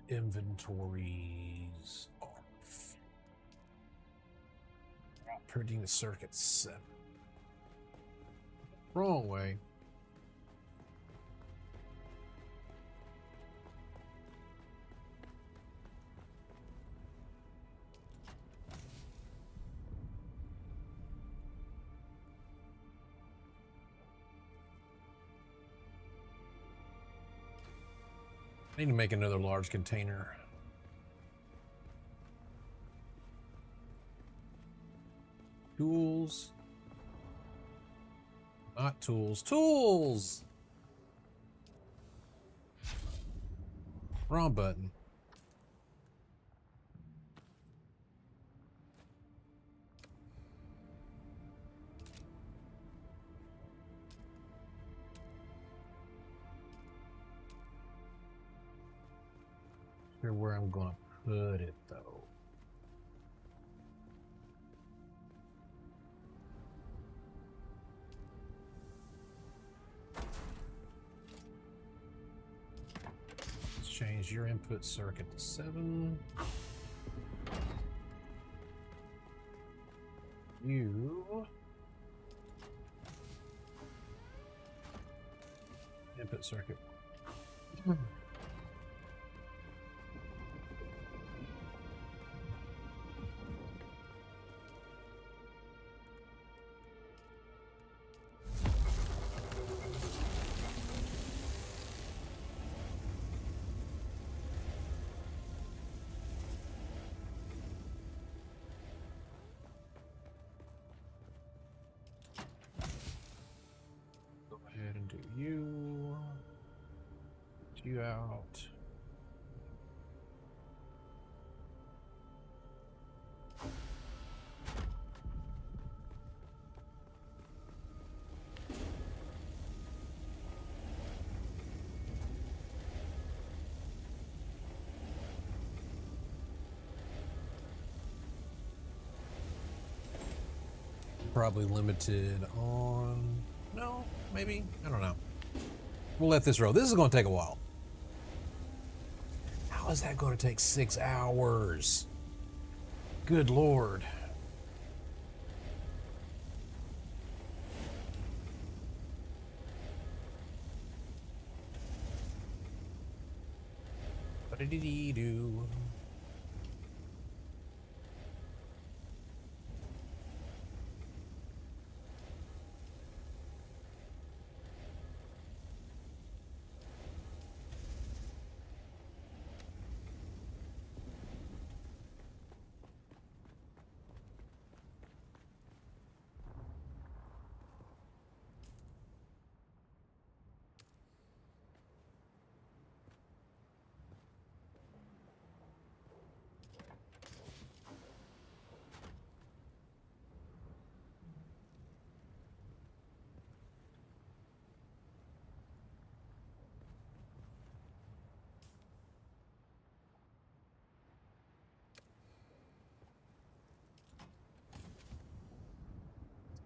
Inventories off. Printing the circuit 7. Wrong way. I need to make another large container. Tools. Not tools. Tools! Wrong button. Sure where I'm gonna put it though. Let's change your input circuit to 7. You input circuit. Go ahead and do you. Get you out. Probably limited on... No, maybe? I don't know. We'll let this roll. This is going to take a while. How is that going to take 6 hours? Good Lord. Ba-da-dee-dee-doo.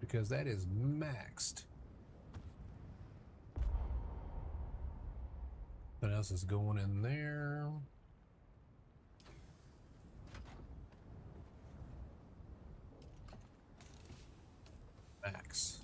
Because that is maxed. What else is going in there? Max.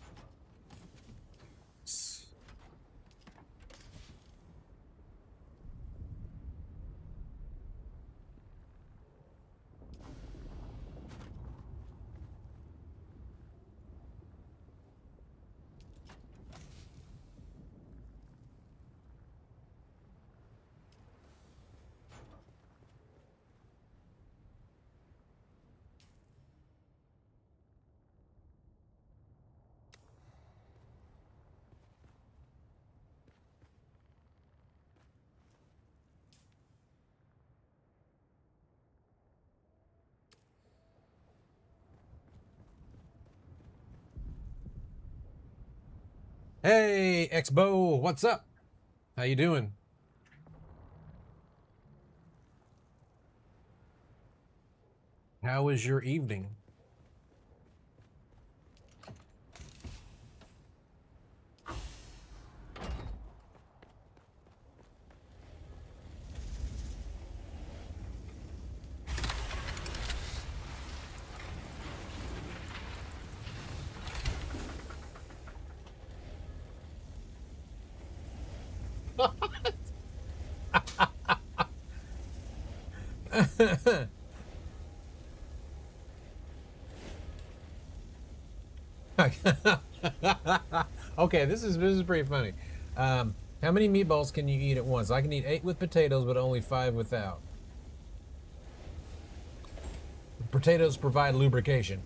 Hey, Expo, what's up? How you doing? How was your evening? Okay, this is pretty funny. How many meatballs can you eat at once? I can eat 8 with potatoes, but only 5 without. Potatoes provide lubrication.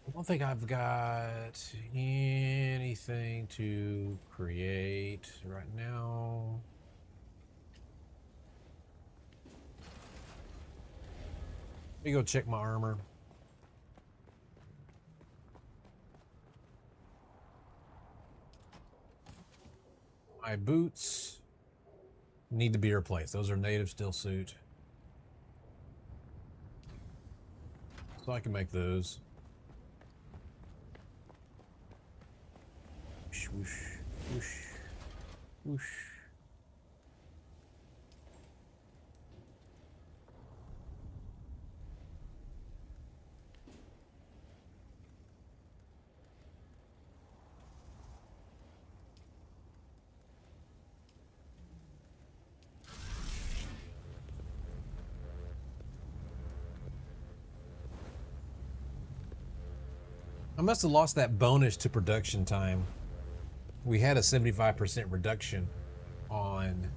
I don't think I've got anything to create right now. Let me go check my armor. My boots need to be replaced. Those are native steel suit. So I can make those. Whoosh, whoosh, whoosh, whoosh. I must have lost that bonus to production time. We had a 75% reduction on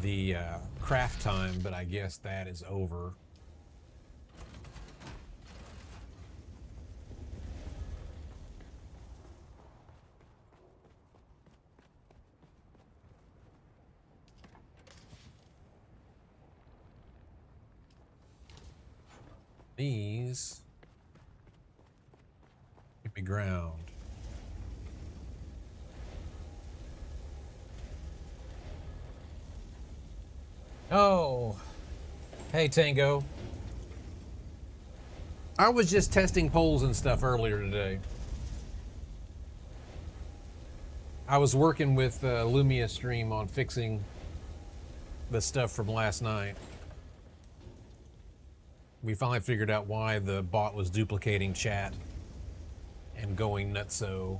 the craft time, but I guess that is over. These can be ground. Oh, hey Tango. I was just testing polls and stuff earlier today. I was working with Lumia Stream on fixing the stuff from last night. We finally figured out why the bot was duplicating chat and going nutso.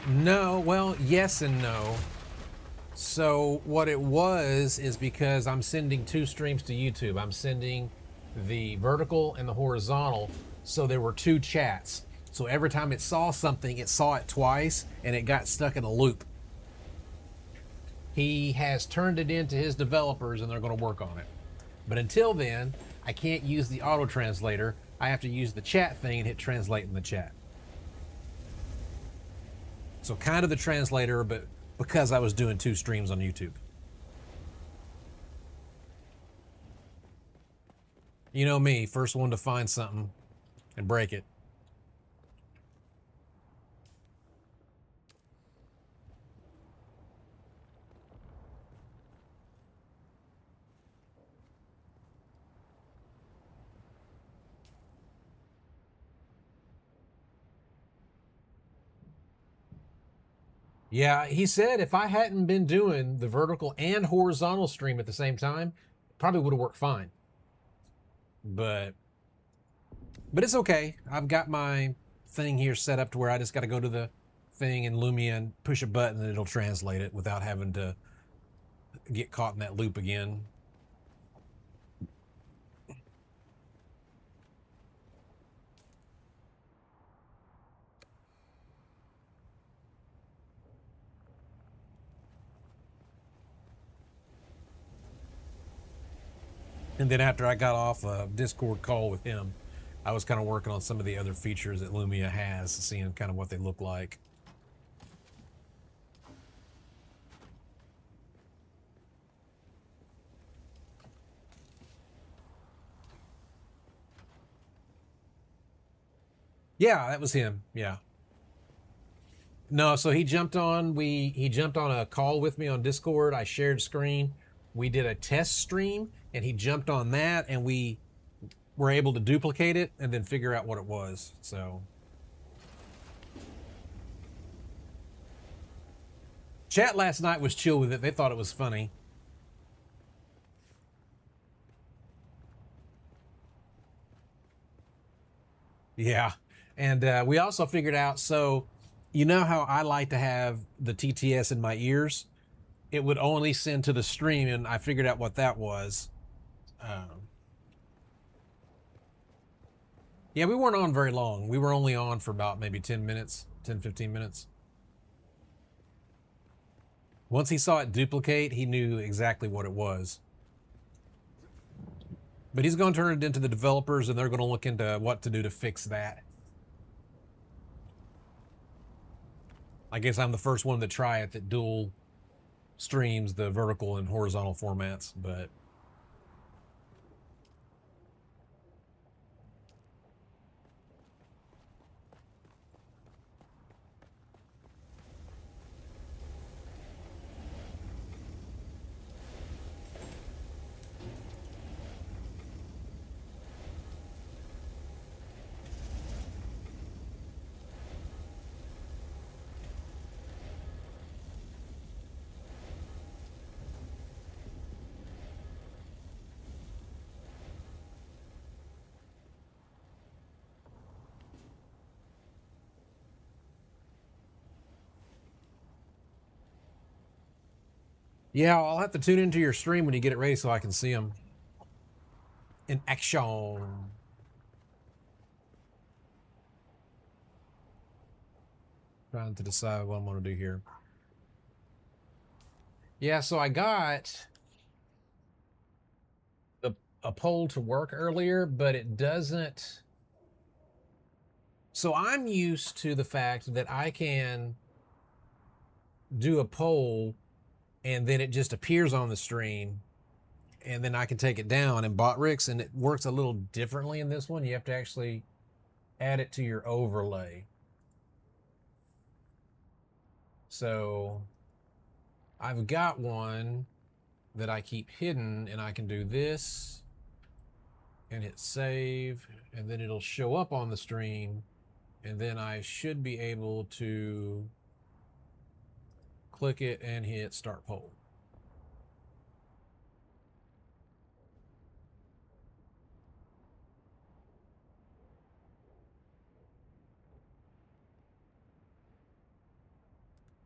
No, well, yes and no. So what it was is because I'm sending 2 streams to YouTube. I'm sending the vertical and the horizontal, so there were 2 chats. So every time it saw something, it saw it twice, and it got stuck in a loop. He has turned it into his developers, and they're going to work on it. But until then, I can't use the auto translator. I have to use the chat thing and hit translate in the chat. So kind of the translator, but because I was doing 2 streams on YouTube. You know me, first one to find something and break it. Yeah, he said if I hadn't been doing the vertical and horizontal stream at the same time, probably would have worked fine. But it's okay. I've got my thing here set up to where I just got to go to the thing in Lumia and push a button and it'll translate it without having to get caught in that loop again. And then after I got off a Discord call with him, I was kind of working on some of the other features that Lumia has, seeing kind of what they look like. Yeah, that was him. Yeah. No, so he jumped on. He jumped on a call with me on Discord. I shared screen. We did a test stream, and he jumped on that, and we were able to duplicate it and then figure out what it was. So, chat last night was chill with it. They thought it was funny. Yeah, and we also figured out. So, you know how I like to have the TTS in my ears? It would only send to the stream, and I figured out what that was. Yeah, we weren't on very long. We were only on for about maybe 10 minutes, 10, 15 minutes. Once he saw it duplicate, he knew exactly what it was. But he's going to turn it into the developers, and they're going to look into what to do to fix that. I guess I'm the first one to try it that dual streams the vertical and horizontal formats, but yeah, I'll have to tune into your stream when you get it ready so I can see them in action. Trying to decide what I'm going to do here. Yeah, so I got a poll to work earlier, but it doesn't. So I'm used to the fact that I can do a poll and then it just appears on the screen and then I can take it down in Botrix, and it works a little differently in this one. You have to actually add it to your overlay. So I've got one that I keep hidden, and I can do this and hit save, and then it'll show up on the stream, and then I should be able to click it and hit start poll.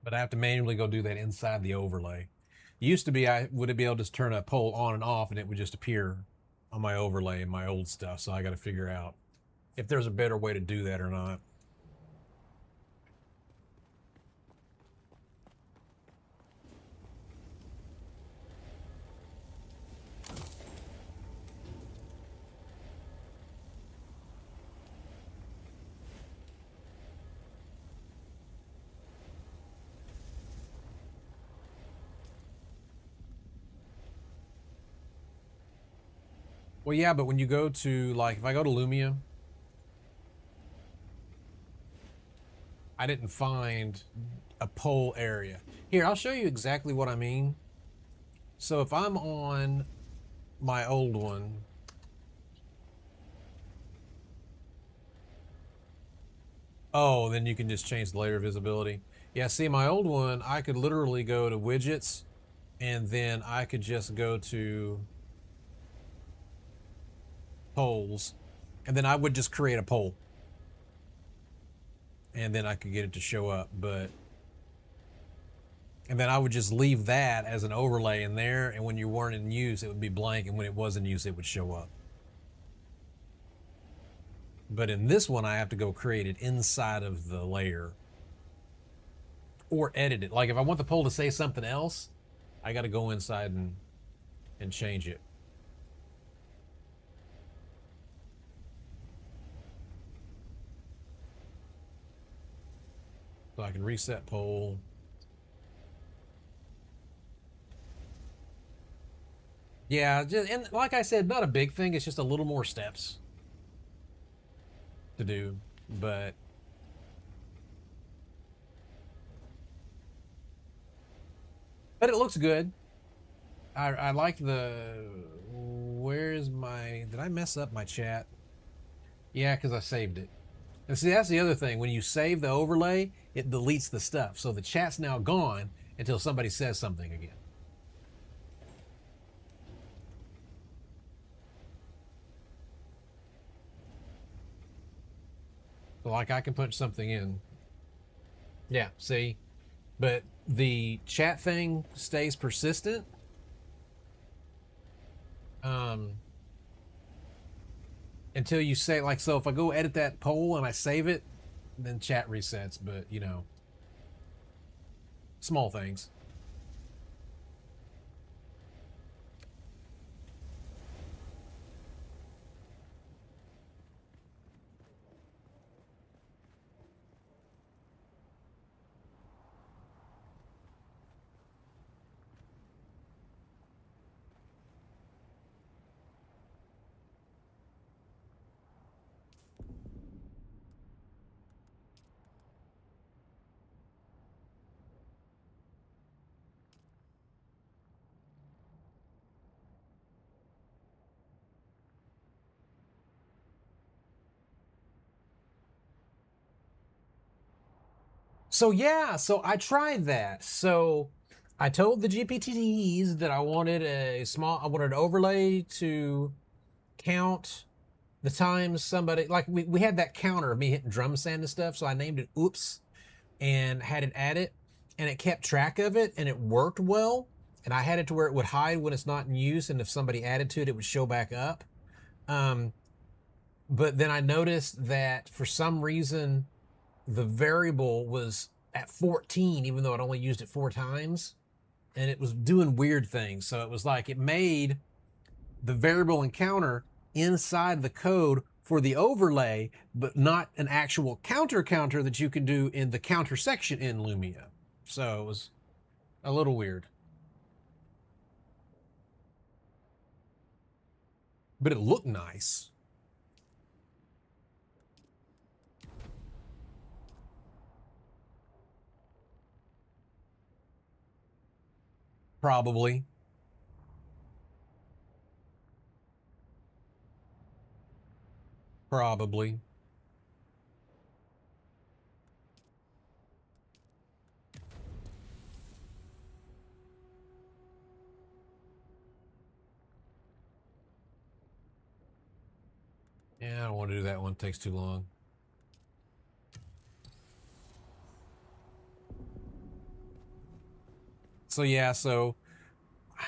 But I have to manually go do that inside the overlay. It used to be I would be able to just turn a poll on and off, and it would just appear on my overlay and my old stuff. So I got to figure out if there's a better way to do that or not. Well, yeah, but when you go to, like, if I go to Lumia, I didn't find a poll area. Here, I'll show you exactly what I mean. So if I'm on my old one, oh, then you can just change the layer visibility. Yeah, see, my old one, I could literally go to widgets, and then I could just go to polls, and then I would just create a poll, and then I could get it to show up. But And then I would just leave that as an overlay in there, and when you weren't in use, it would be blank, and when it was in use, it would show up. But in this one, I have to go create it inside of the layer or edit it. Like if I want the poll to say something else, I got to go inside and change it. So I can reset poll. Yeah, just, and like I said, not a big thing. It's just a little more steps to do, but it looks good. I like the. Where's my? Did I mess up my chat? Yeah, because I saved it. And see, that's the other thing. When you save the overlay, it deletes the stuff. So the chat's now gone until somebody says something again. So like I can put something in. Yeah, see? But the chat thing stays persistent. Until you say, like, so if I go edit that poll and I save it, then chat resets. But, you know, small things. So yeah, so I tried that. So I told the GPTs that I wanted I wanted an overlay to count the times somebody, like we had that counter of me hitting drum sand and stuff. So I named it Oops and had it add it, and it kept track of it, and it worked well. And I had it to where it would hide when it's not in use, and if somebody added to it, it would show back up. But then I noticed that for some reason the variable was at 14, even though I'd only used it 4 times, and it was doing weird things. So it was like it made the variable encounter inside the code for the overlay, but not an actual counter that you can do in the counter section in Lumia. So it was a little weird. But it looked nice. Probably. Probably. Yeah, I don't want to do that one. It takes too long. So yeah, so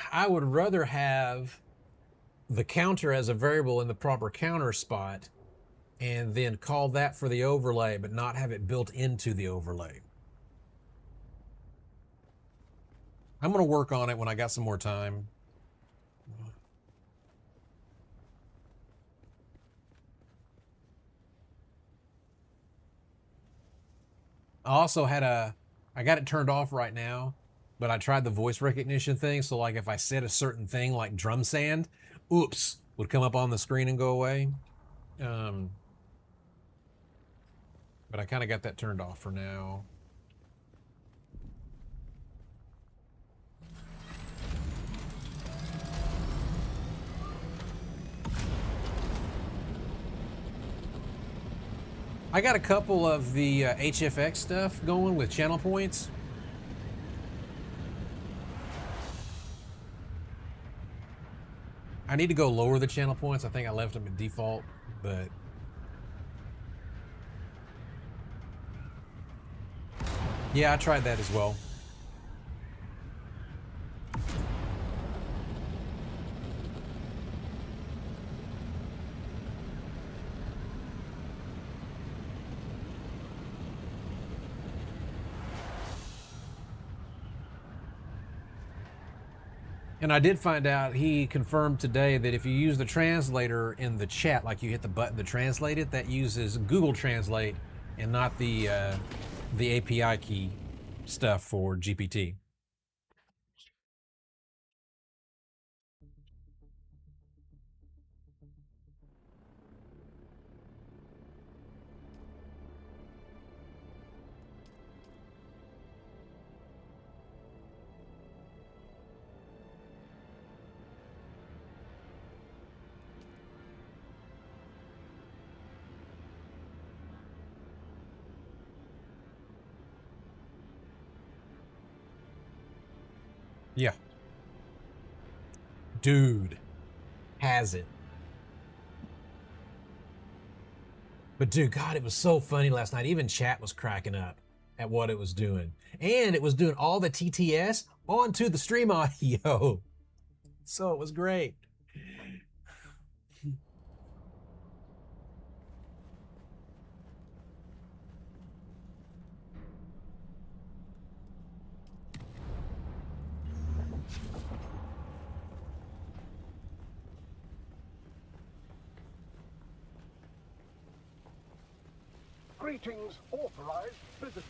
I would rather have the counter as a variable in the proper counter spot and then call that for the overlay, but not have it built into the overlay. I'm going to work on it when I got some more time. I also had I got it turned off right now, but I tried the voice recognition thing. So like if I said a certain thing like drum sand, oops, would come up on the screen and go away. But I kind of got that turned off for now. I got a couple of the HFX stuff going with channel points. I need to go lower the channel points. I think I left them at default, but yeah, I tried that as well. And I did find out, he confirmed today that if you use the translator in the chat, like you hit the button to translate it, that uses Google Translate and not the API key stuff for GPT. Yeah. Dude has it. But dude, God, it was so funny last night. Even chat was cracking up at what it was doing. And it was doing all the TTS onto the stream audio. So it was great. Greetings, authorized visitor.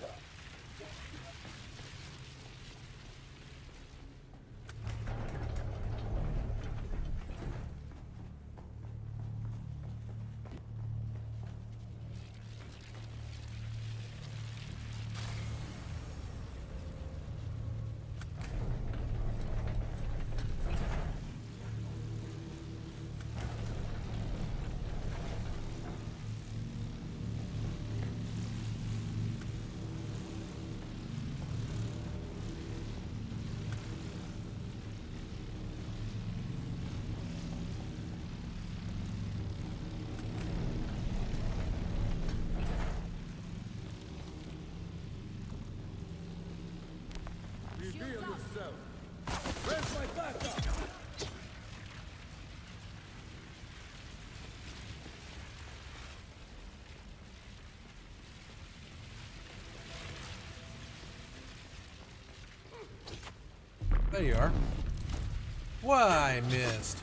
Reveal yourself. Where's my backup? There you are. Why, I missed.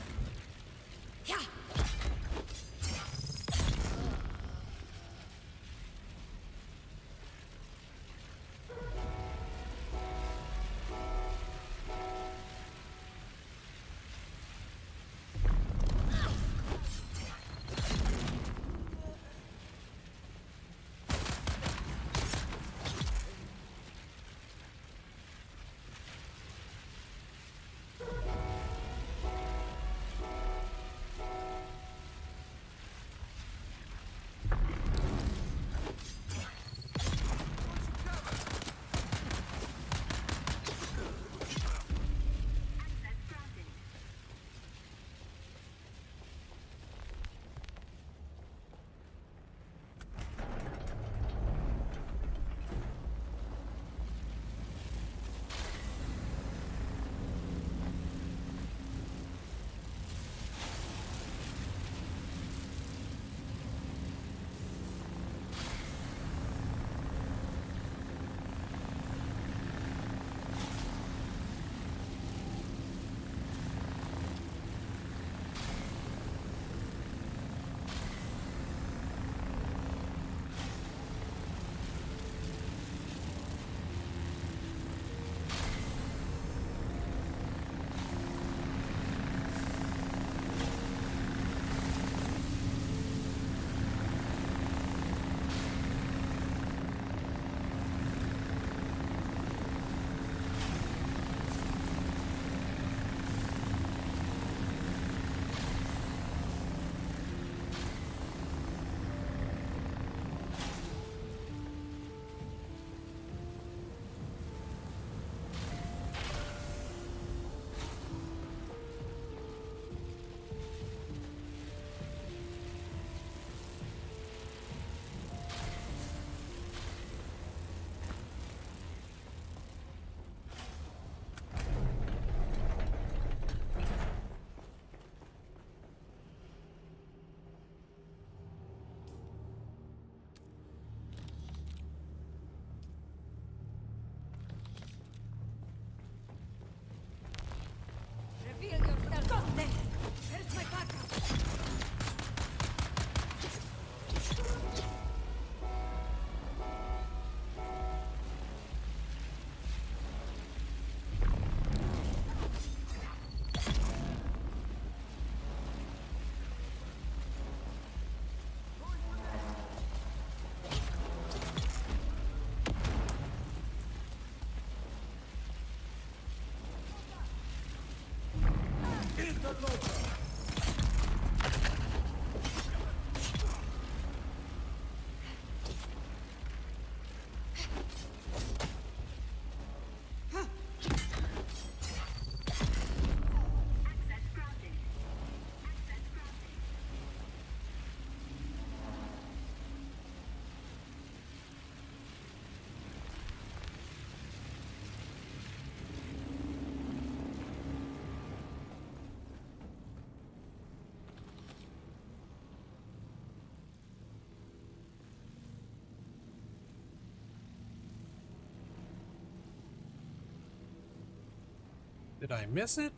Did I miss it?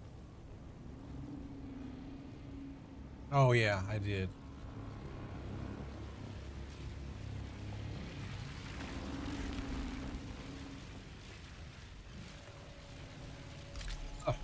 Oh yeah, I did. Oh.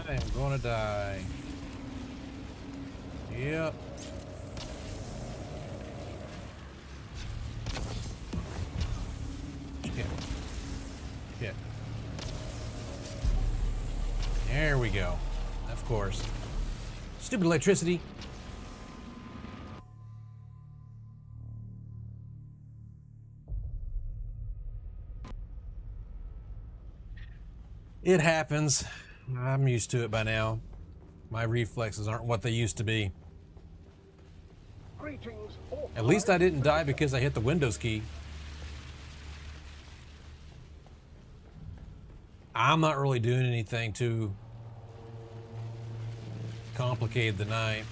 I am gonna die. Yep. Shit. Shit. There we go. Of course. Stupid electricity. It happens. I'm used to it by now. My reflexes aren't what they used to be. Greetings, At least I didn't die authorized because I hit the Windows key. I'm not really doing anything too complicated tonight.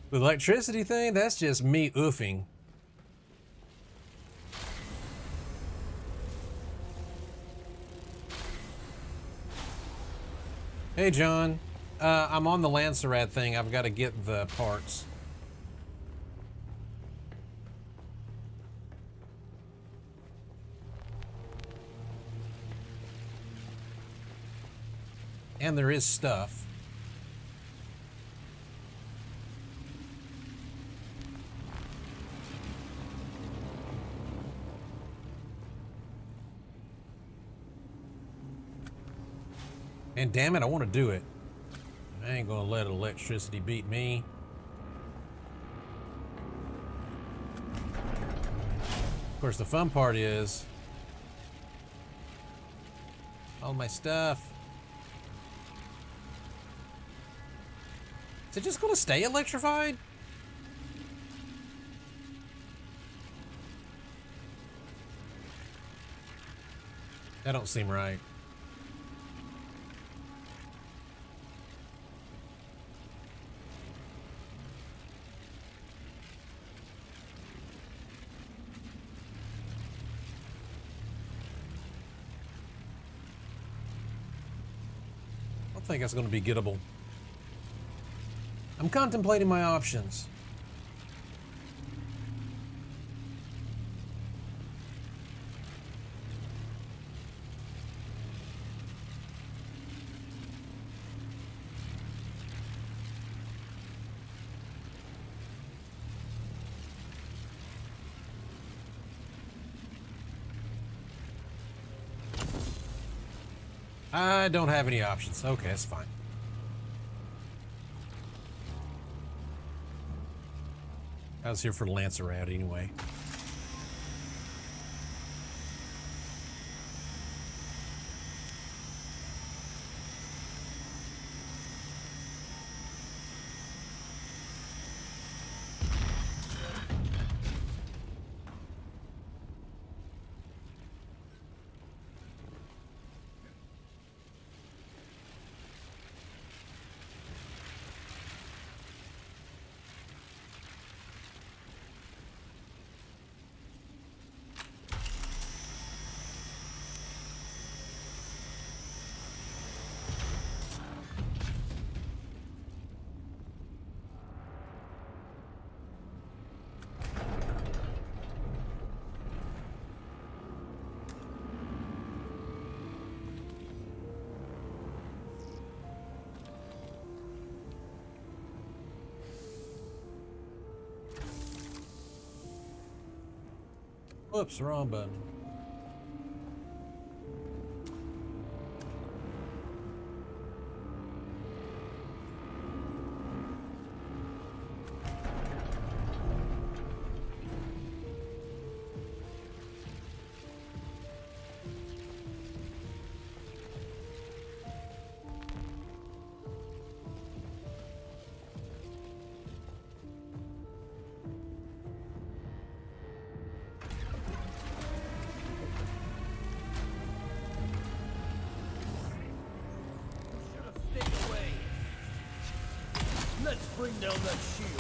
The electricity thing, that's just me oofing. Hey, John. I'm on the Lancerad thing. I've got to get the parts. And there is stuff. And damn it, I want to do it. I ain't gonna let electricity beat me. Of course, the fun part is all my stuff. Is it just gonna stay electrified? That don't seem right. I think that's going to be gettable. I'm contemplating my options. I don't have any options. Okay, that's fine. I was here for the Lancerad anyway. Whoops, wrong button. Stay away. Let's bring down that shield.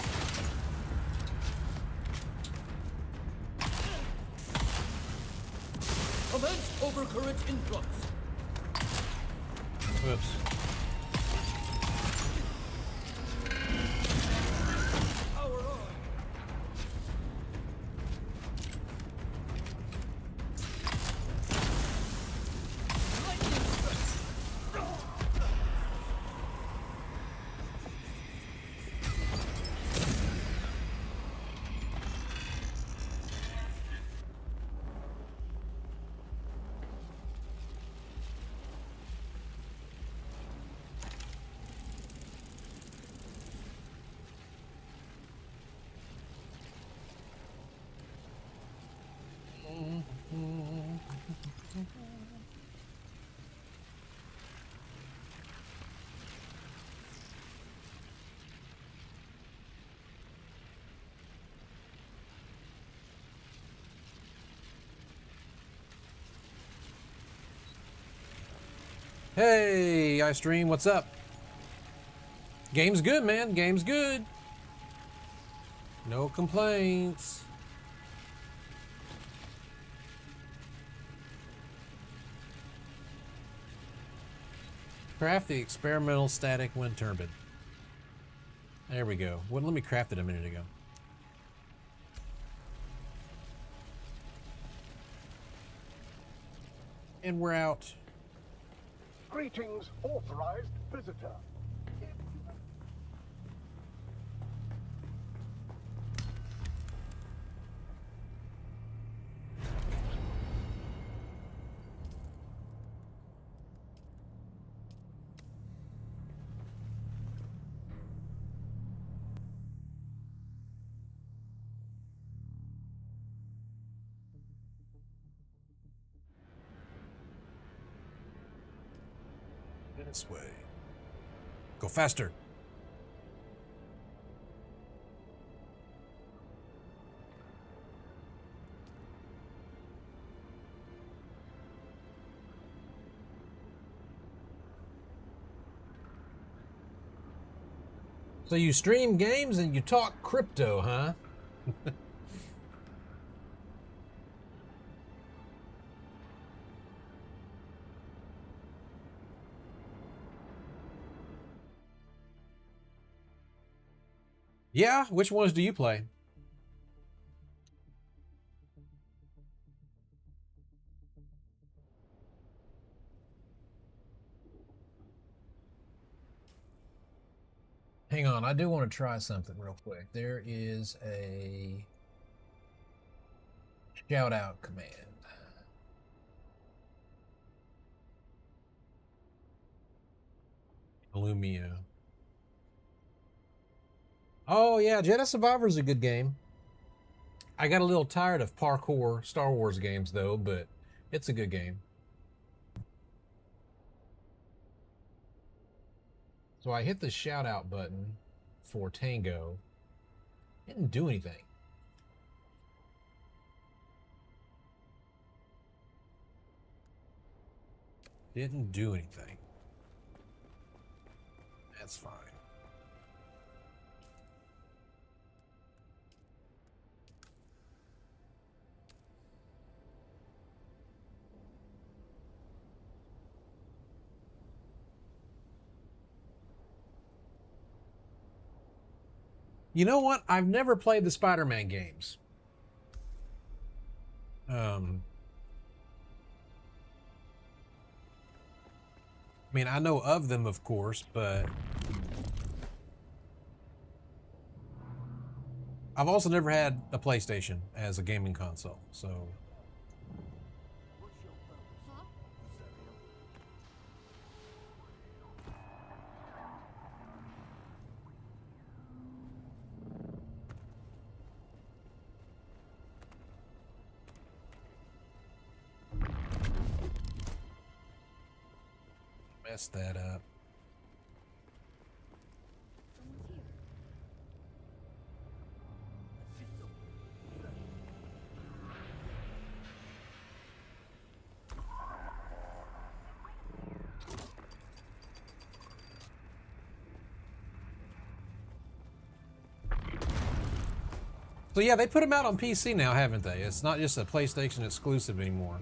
Commence overcurrent influx. Whoops. Power on. Lightning strike. Hey, iStream, what's up? Game's good, man. Game's good. No complaints. Craft the experimental static wind turbine. There we go. Wouldn't let me craft it a minute ago. And we're out. Greetings, authorized visitor. This way. Go faster. So you stream games and you talk crypto, huh? Yeah, which ones do you play? Hang on, I do want to try something real quick. There is a shout out command. Illumia. Oh yeah, Jedi Survivor is a good game. I got a little tired of parkour Star Wars games though, but it's a good game. So I hit the shout out button for Tango. Didn't do anything. Didn't do anything. That's fine. You know what? I've never played the Spider-Man games. I mean, I know of them, of course, but I've also never had a PlayStation as a gaming console, so Huh? messed that up. Someone's here. So yeah, they put them out on PC now, haven't they? It's not just a PlayStation exclusive anymore.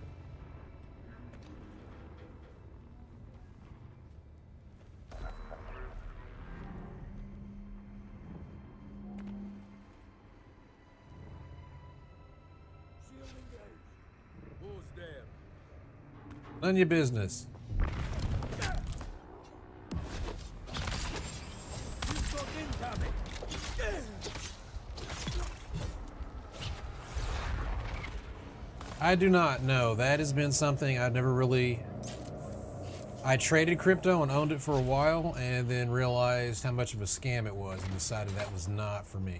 Shield engaged. Who's there? None of your business. You've got incoming. I do not know. That has been something I've never really... I traded crypto and owned it for a while and then realized how much of a scam it was and decided that was not for me.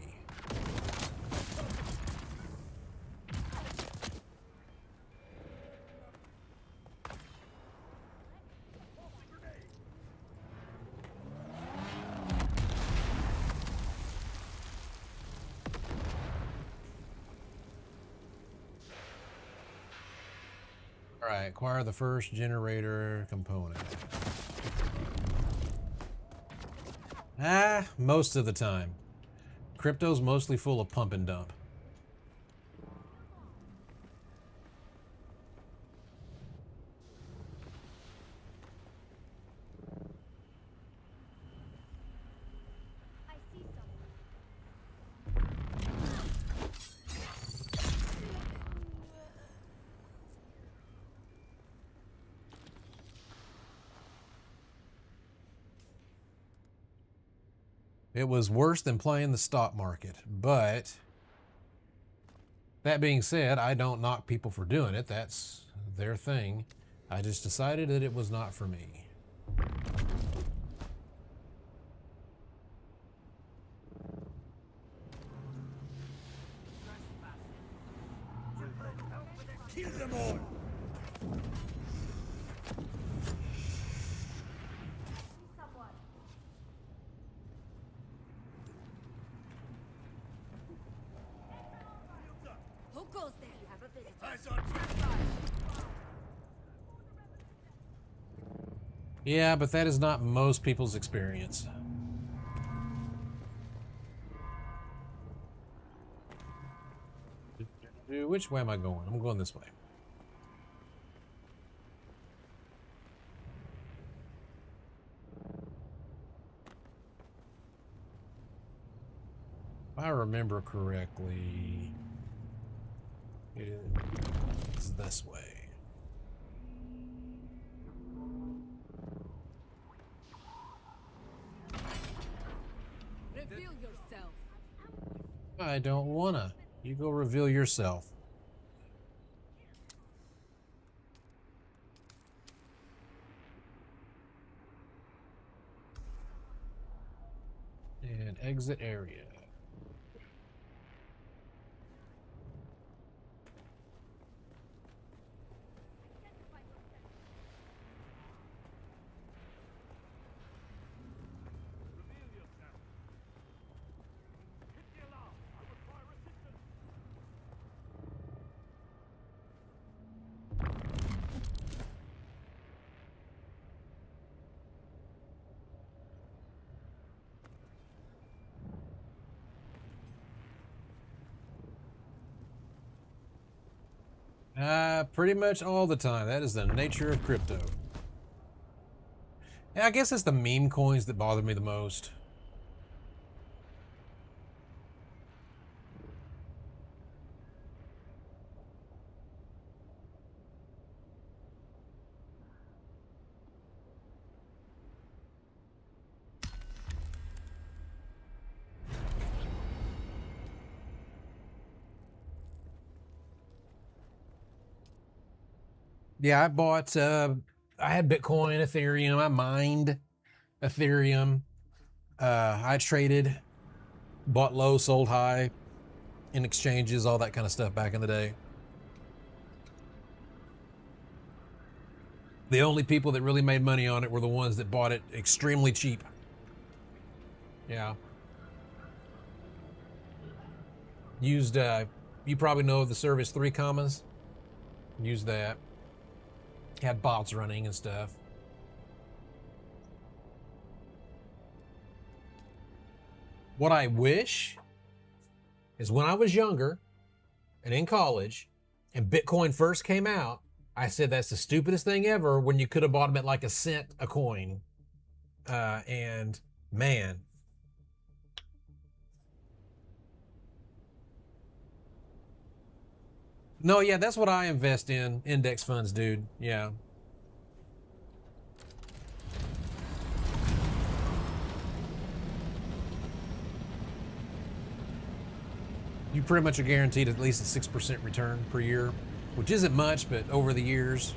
Alright, acquire the first generator component. Most of the time. Crypto's mostly full of pump and dump. I see someone. It was worse than playing the stock market, but that being said, I don't knock people for doing it. That's their thing. I just decided that it was not for me. Kill them all. See someone. Who goes there? You have a visitor. Eyes on trespass. Yeah, but that is not most people's experience. Which way am I going? I'm going this way. If I remember correctly, it's this way. Reveal yourself. I don't wanna. You go reveal yourself. And exit area. Reveal yourself. Hit the alarm. I require assistance. Pretty much all the time. That is the nature of crypto. Yeah, I guess it's the meme coins that bother me the most. Yeah, I bought. I had Bitcoin, Ethereum. I mined Ethereum. I traded, bought low, sold high, in exchanges, all that kind of stuff back in the day. The only people that really made money on it were the ones that bought it extremely cheap. Yeah. Used. You probably know of the service 3 Commas. Used that. Had bots running and stuff. What I wish is when I was younger and in college and Bitcoin first came out, I said that's the stupidest thing ever when you could have bought them at like a cent a coin. And man, no, yeah, that's what I invest in, index funds, dude. Yeah. You pretty much are guaranteed at least a 6% return per year, which isn't much, but over the years.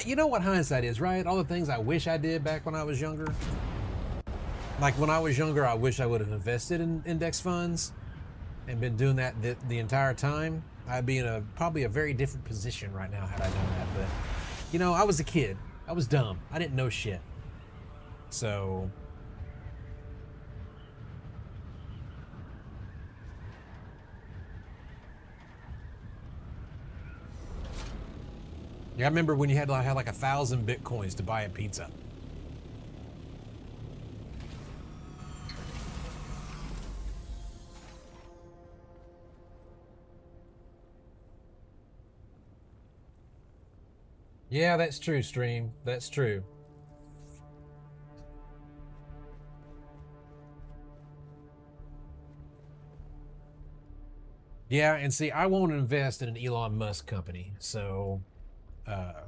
You know what hindsight is, right? All the things I wish I did back when I was younger. Like when I was younger, I wish I would have invested in index funds and been doing that the entire time. I'd be in probably a very different position right now had I done that. But you know, I was a kid. I was dumb. I didn't know shit. So yeah, I remember when you had like 1,000 bitcoins to buy a pizza. Yeah, that's true, Stream. That's true. Yeah, and see, I won't invest in an Elon Musk company. So, uh,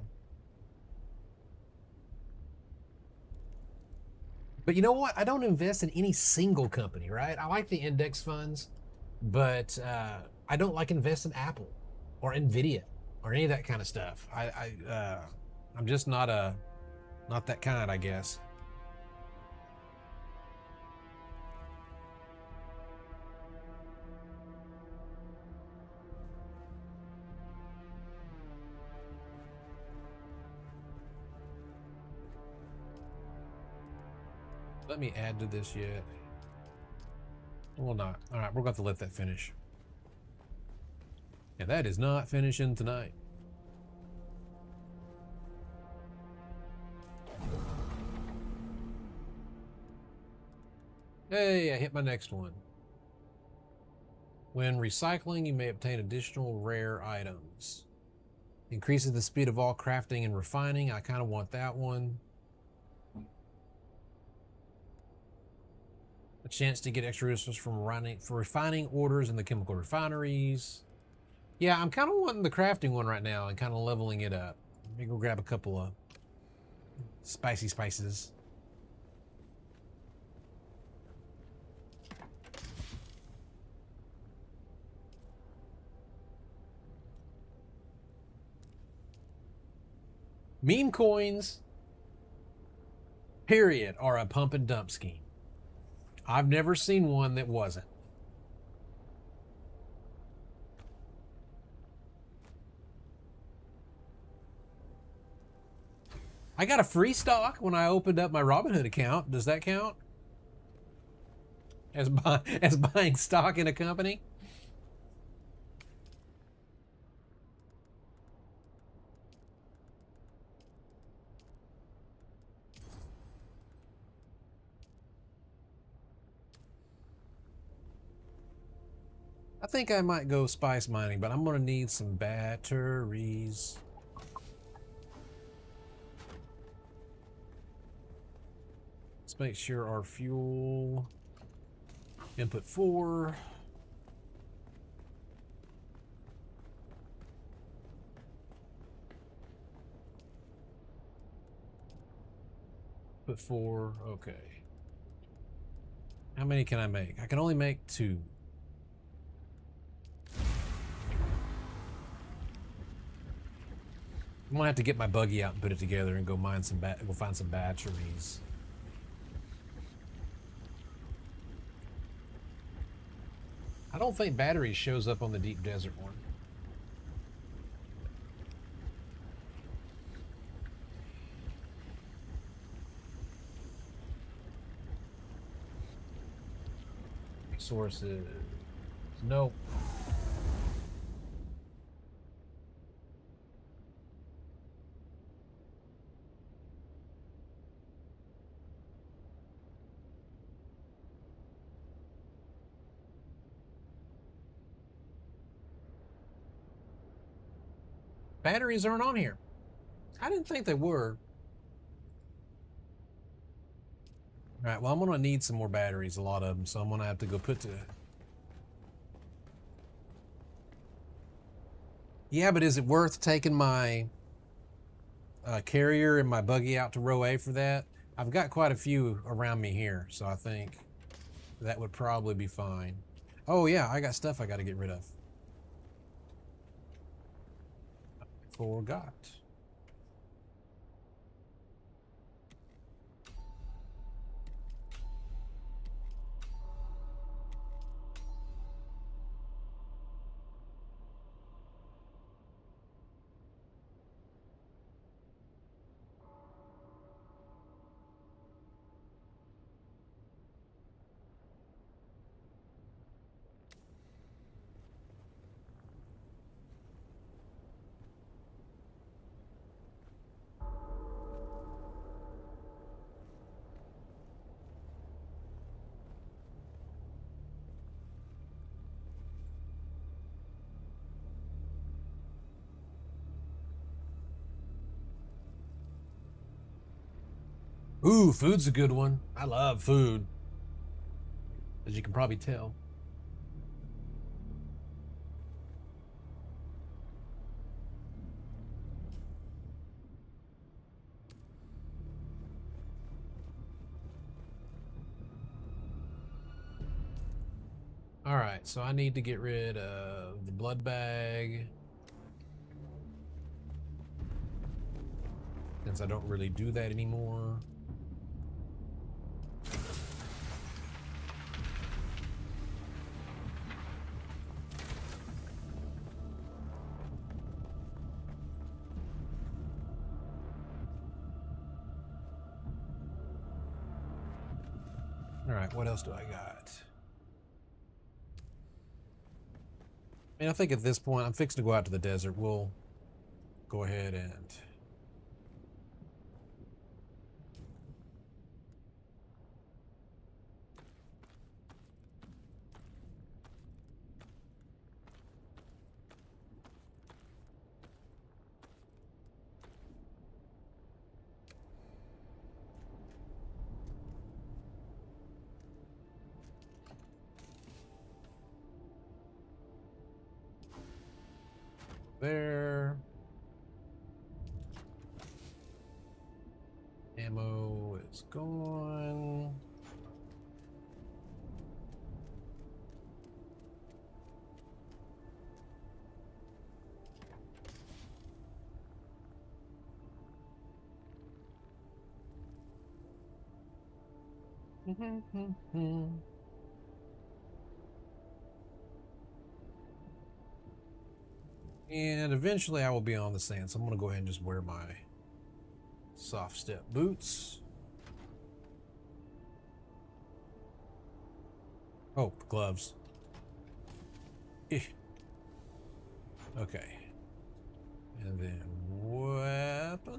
but you know what? I don't invest in any single company, right? I like the index funds, but I don't like invest in Apple or Nvidia or any of that kind of stuff. I'm just not that kind, I guess. Let me add to this yet. Well, not. All right, we're going to let that finish. And that is not finishing tonight. Hey, I hit my next one. When recycling, you may obtain additional rare items. Increases the speed of all crafting and refining. I kind of want that one. A chance to get extra resources from refining orders in the chemical refineries. Yeah, I'm kind of wanting the crafting one right now and kind of leveling it up. Let me go grab a couple of spicy spices. Meme coins, period, are a pump and dump scheme. I've never seen one that wasn't. I got a free stock when I opened up my Robinhood account. Does that count? As buying stock in a company? I think I might go spice mining, but I'm gonna need some batteries. Let's make sure our fuel input 4. Put 4, okay. How many can I make? I can only make 2. I'm gonna have to get my buggy out and put it together and go mine some go find some batteries. I don't think batteries shows up on the deep desert one. Resources. Nope. Batteries aren't on here. I didn't think they were. All right, well, I'm gonna need some more batteries, a lot of them, so I'm gonna have to go put to. Yeah, but is it worth taking my carrier and my buggy out to row A for that? I've got quite a few around me here, so I think that would probably be fine. Oh yeah, I got stuff I got to get rid of. Forgot. Ooh, food's a good one. I love food, as you can probably tell. All right, so I need to get rid of the blood bag, since I don't really do that anymore. All right, what else do I got? I mean, I think at this point, I'm fixing to go out to the desert. We'll go ahead and... there. Ammo is gone. And eventually I will be on the sand, so I'm going to go ahead and just wear my soft step boots. Oh, gloves. Eh. Okay. And then weapons.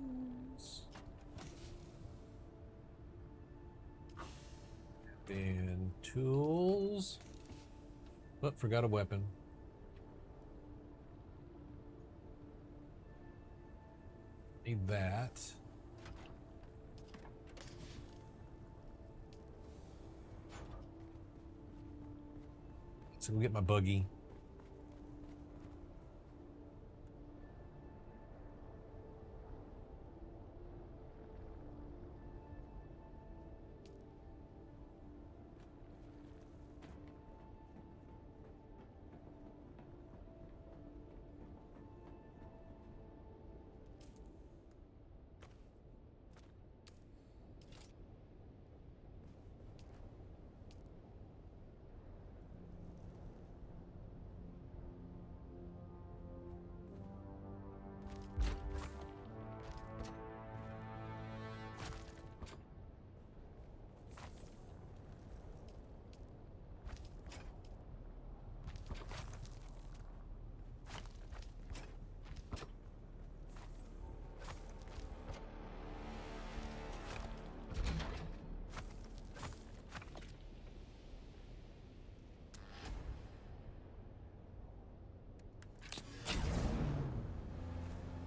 Then tools. Oh, forgot a weapon. Need that. So we'll get my buggy.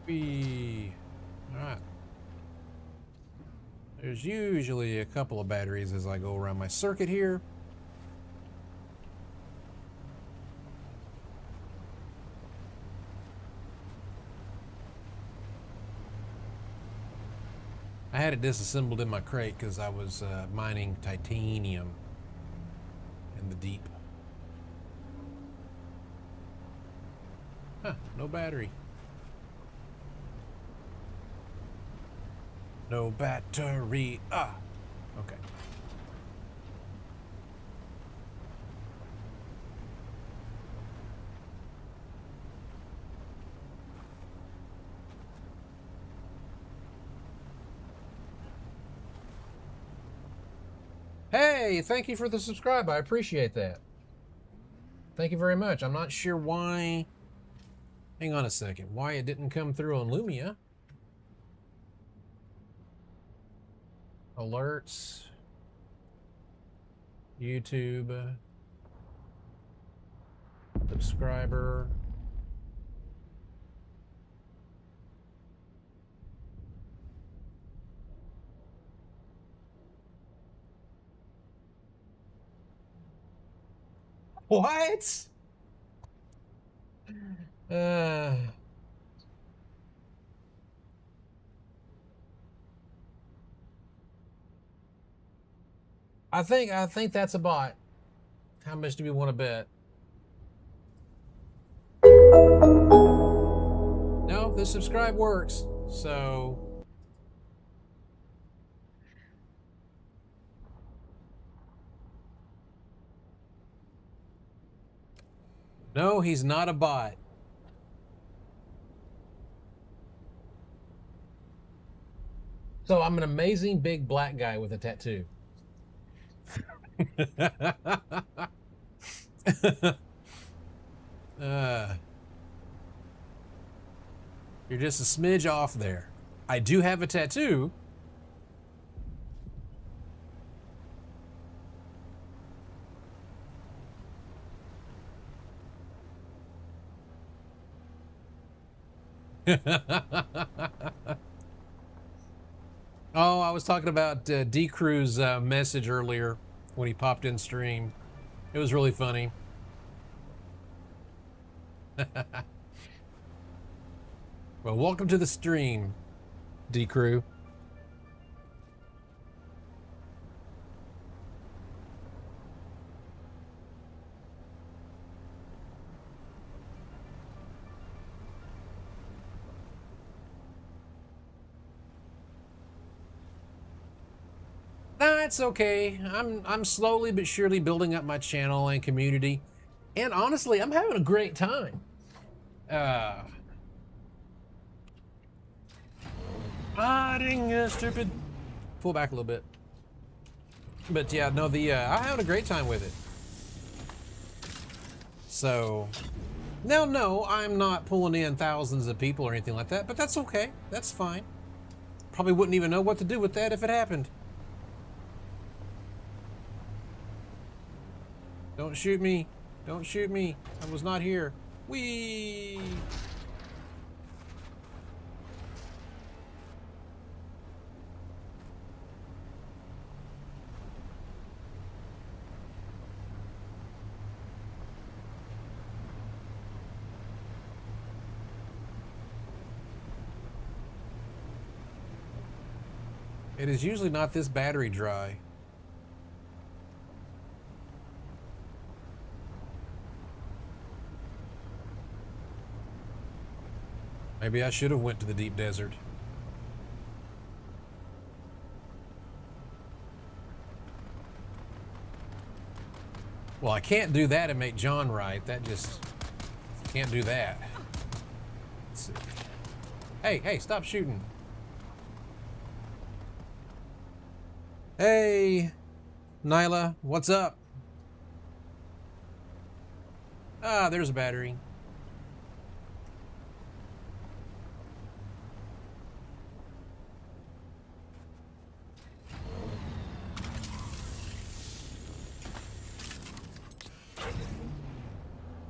Alright. There's usually a couple of batteries as I go around my circuit here. I had it disassembled in my crate because I was mining titanium in the deep. Huh, no battery. No battery. Ah, okay. Hey, thank you for the subscribe. I appreciate that. Thank you very much. I'm not sure why. Hang on a second. Why it didn't come through on Lumia. Alerts. YouTube. Subscriber. What? I think that's a bot. How much do we want to bet? No, the subscribe works. So no, he's not a bot. So I'm an amazing big black guy with a tattoo. You're just a smidge off there. I do have a tattoo. Oh, I was talking about D-Crew's message earlier when he popped in stream. It was really funny. Well, welcome to the stream, D-Crew. Nah, it's okay. I'm slowly but surely building up my channel and community. And honestly, I'm having a great time. Dang, stupid. Pull back a little bit. But yeah, no, I'm having a great time with it. So, now, no, I'm not pulling in thousands of people or anything like that, but that's okay. That's fine. Probably wouldn't even know what to do with that if it happened. Don't shoot me. Don't shoot me. I was not here. Whee! It is usually not this battery dry. Maybe I should have went to the deep desert. Well, I can't do that and make John right. That just can't do that. Let's see. Hey, stop shooting. Hey, Nyla, what's up? Ah, there's a battery.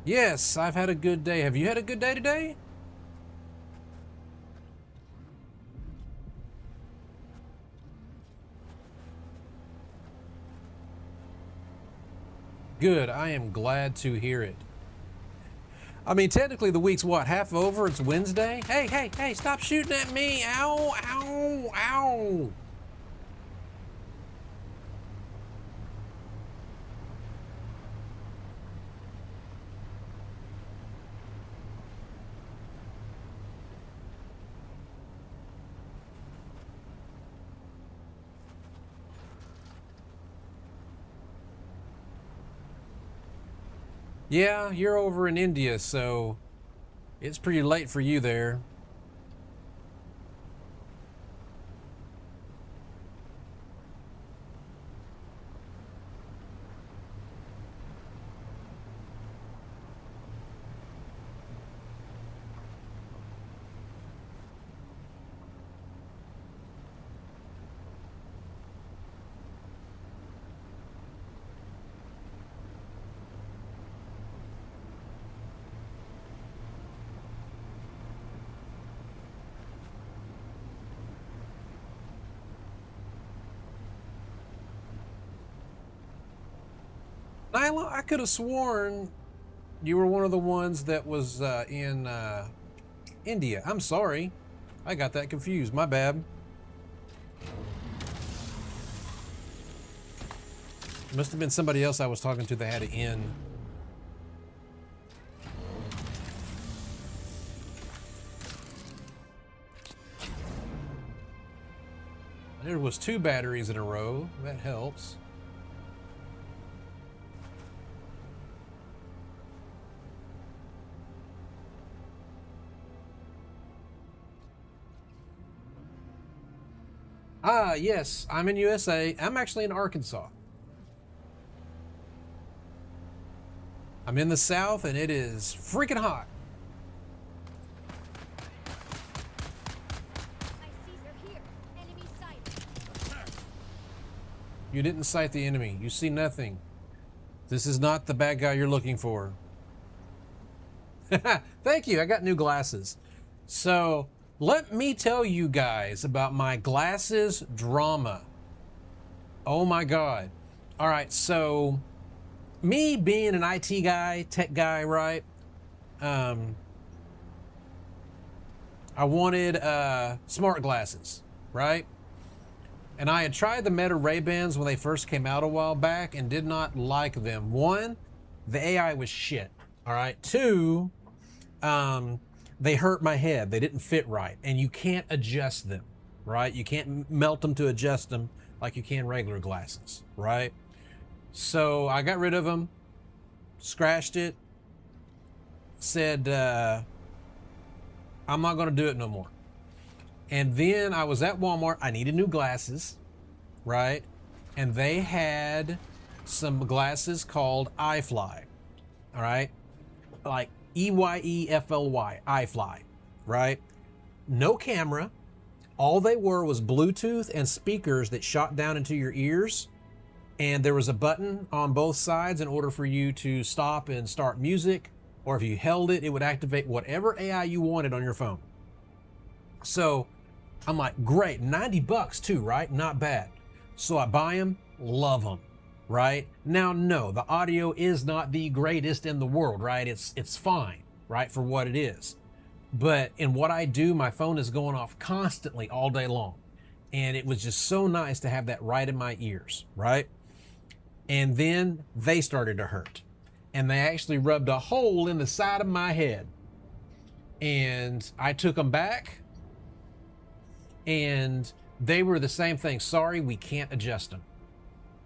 Yes, I've had a good day. Have you had a good day today? Good. I am glad to hear it. I mean, technically the week's what, half over? It's Wednesday? Hey, hey, hey, stop shooting at me. Ow, ow, ow. Yeah, you're over in India, so it's pretty late for you there. Nyla, I could have sworn you were one of the ones that was in India. I'm sorry. I got that confused. My bad. Must have been somebody else I was talking to that had an N. There was 2 batteries in a row. That helps. Ah, yes, I'm in USA. I'm actually in Arkansas. I'm in the South and it is freaking hot. I see they're here. Enemy sight. You didn't sight the enemy. You see nothing. This is not the bad guy you're looking for. Thank you. I got new glasses. So let me tell you guys about my glasses drama. Oh my God. All right. So me being an IT guy, tech guy, right? I wanted smart glasses, right? And I had tried the Meta Ray-Bans when they first came out a while back and did not like them. 1, the AI was shit. All right. 2, they hurt my head. They didn't fit right. And you can't adjust them, right? You can't melt them to adjust them like you can regular glasses, right? So I got rid of them, scratched it, said, I'm not going to do it no more. And then I was at Walmart. I needed new glasses, right? And they had some glasses called iFly, all right? Like EYEFLY, iFly, right? No camera. All they were was Bluetooth and speakers that shot down into your ears. And there was a button on both sides in order for you to stop and start music. Or if you held it, it would activate whatever AI you wanted on your phone. So I'm like, great, 90 bucks too, right? Not bad. So I buy them, love them, right? Now, no, the audio is not the greatest in the world, right? It's fine, right, for what it is. But in what I do, my phone is going off constantly all day long. And it was just so nice to have that right in my ears, right? And then they started to hurt. And they actually rubbed a hole in the side of my head. And I took them back. And they were the same thing. Sorry, we can't adjust them.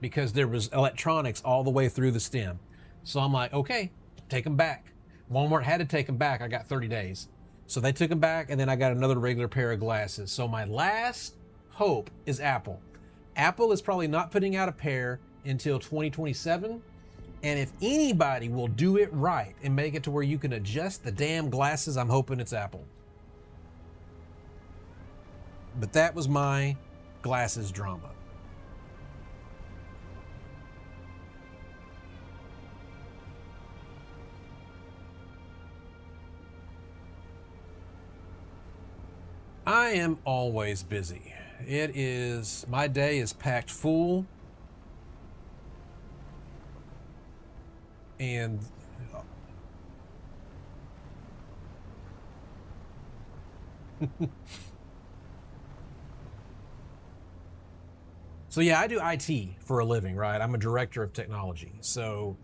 Because there was electronics all the way through the stem. So I'm like, okay, take them back. Walmart had to take them back. I got 30 days. So they took them back, and then I got another regular pair of glasses. So my last hope is Apple. Apple is probably not putting out a pair until 2027. And if anybody will do it right and make it to where you can adjust the damn glasses, I'm hoping it's Apple. But that was my glasses drama. I am always busy. My day is packed full. And so yeah, I do IT for a living, right? I'm a director of technology. So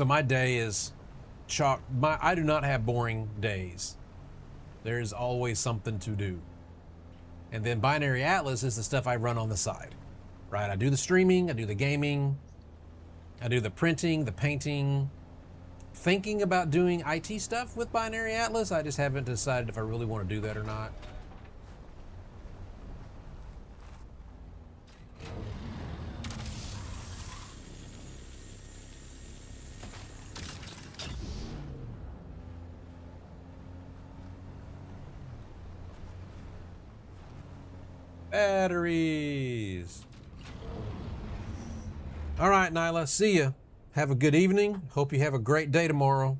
my day is I do not have boring days. There's always something to do. And then Binary Atlas is the stuff I run on the side, right? I do the streaming, I do the gaming, I do the printing, the painting. Thinking about doing IT stuff with Binary Atlas, I just haven't decided if I really want to do that or not. Batteries. All right, Nyla, see ya. Have a good evening. Hope you have a great day tomorrow.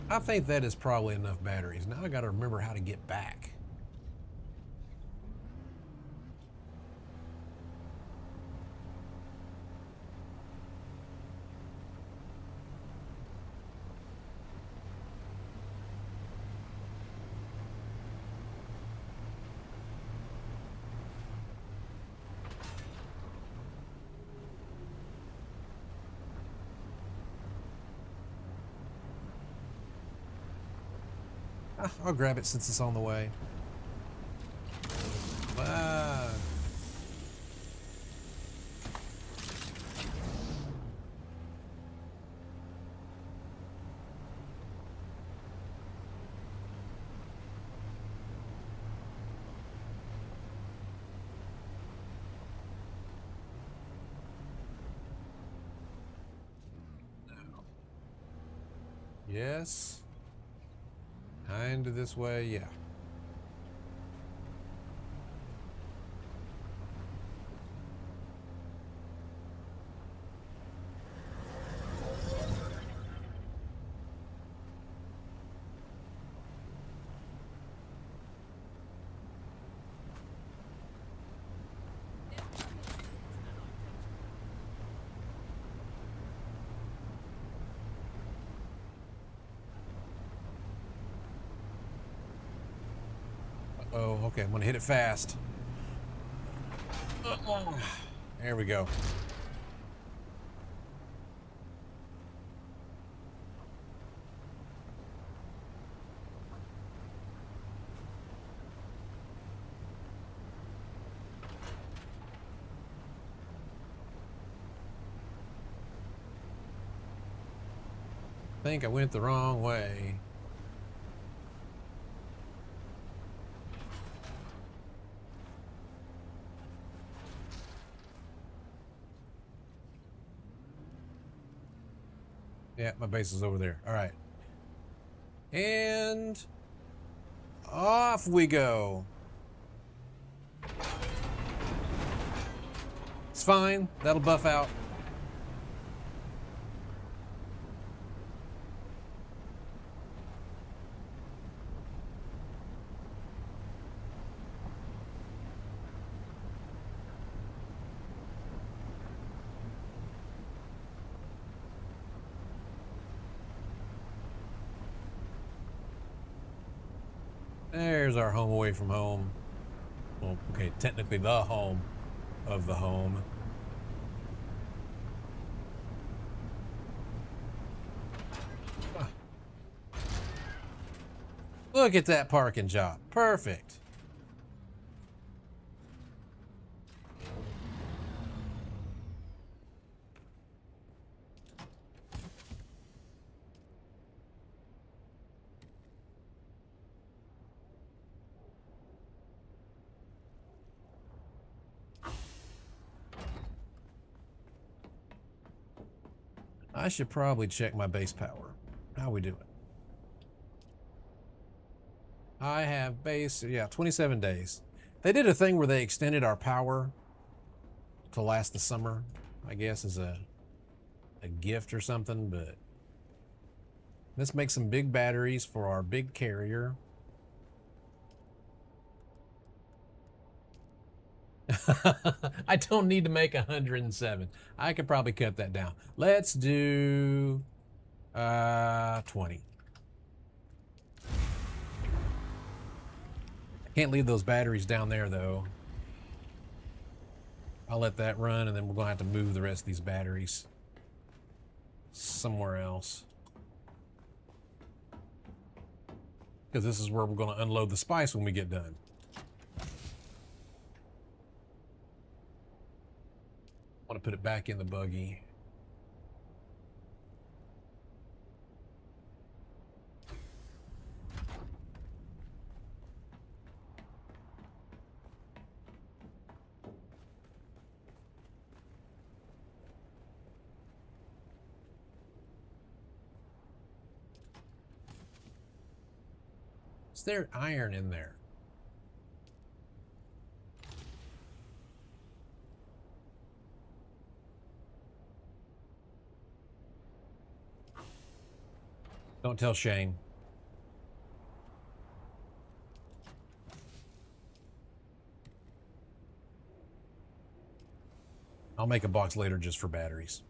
I think that is probably enough batteries. Now I got to remember how to get back. I'll grab it since it's on the way. Ah. Yes. Kinda this way, yeah. Oh, okay. I'm gonna hit it fast. There we go. I think I went the wrong way. Yeah, my base is over there. All right. And off we go. It's fine. That'll buff out. There's our home away from home. Well, okay, technically the home of the home. Look at that parking job. Perfect. I should probably check my base power. How we doing? I have base, yeah, 27 days. They did a thing where they extended our power to last the summer, I guess, as a gift or something, but let's make some big batteries for our big carrier. I don't need to make 107. I could probably cut that down. Let's do 20. I can't leave those batteries down there though. I'll let that run, and then we're gonna have to move the rest of these batteries somewhere else, because this is where we're gonna unload the spice when we get done. I want to put it back in the buggy. Is there iron in there? Don't tell Shane. I'll make a box later just for batteries.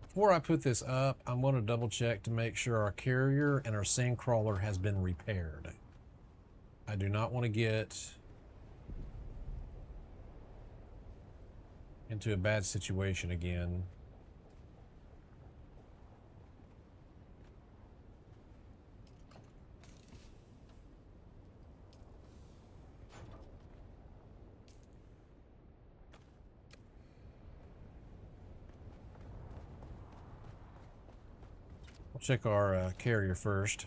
Before I put this up, I'm going to double check to make sure our carrier and our sandcrawler has been repaired. I do not want to get into a bad situation again. We'll check our carrier first.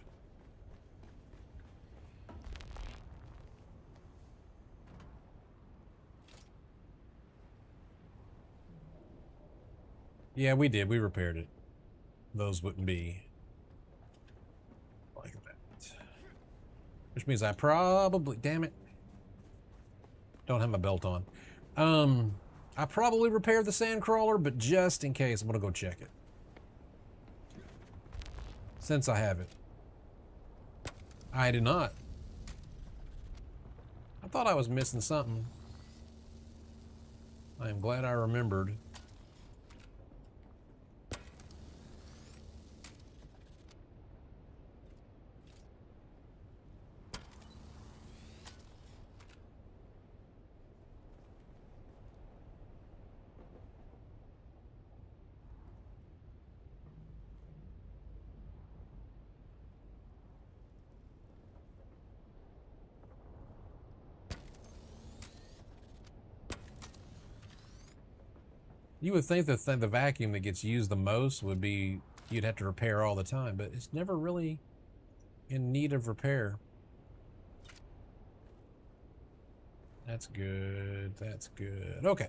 Yeah, we did. We repaired it. Those wouldn't be like that. Which means I probably, damn it, don't have my belt on. I probably repaired the sandcrawler, but just in case, I'm gonna go check it. Since I have it. I did not. I thought I was missing something. I am glad I remembered. You would think that the vacuum that gets used the most would be you'd have to repair all the time, but it's never really in need of repair. That's good. That's good. Okay.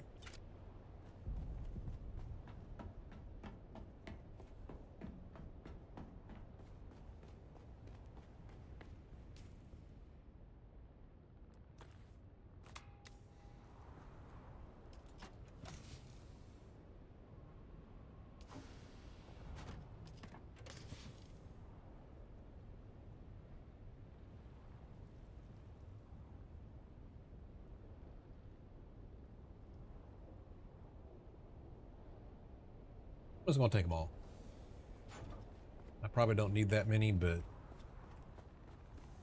I'm just gonna take them all. I probably don't need that many, but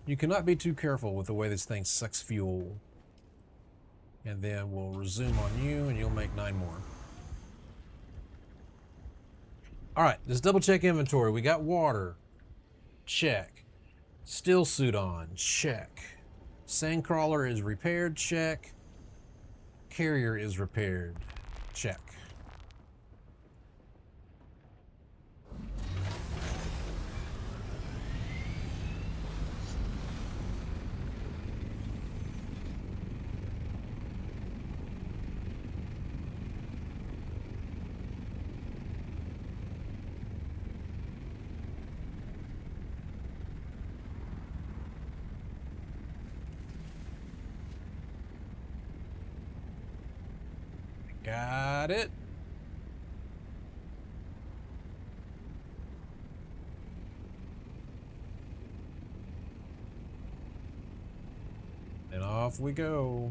you cannot be too careful with the way this thing sucks fuel. And then we'll resume on you, and you'll make 9 more. All right, let's double check inventory. We got water. Check. Still suit on. Check. Sandcrawler is repaired. Check. Carrier is repaired. Check. Got it. And off we go.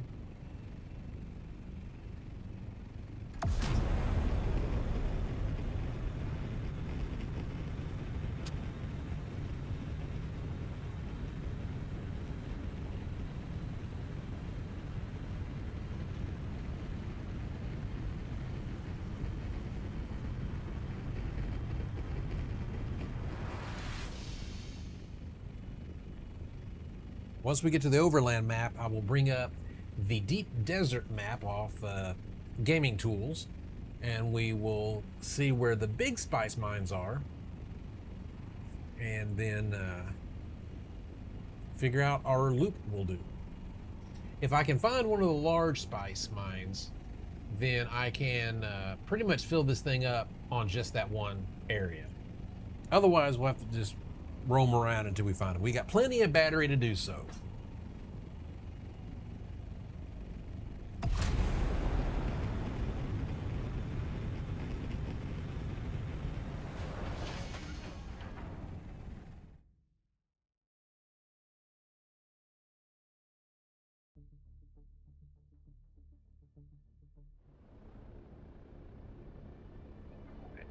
Once we get to the overland map, I will bring up the deep desert map off gaming tools, and we will see where the big spice mines are, and then figure out our loop we'll do. If I can find one of the large spice mines, then I can pretty much fill this thing up on just that one area. Otherwise, we'll have to just roam around until we find it. We got plenty of battery to do so.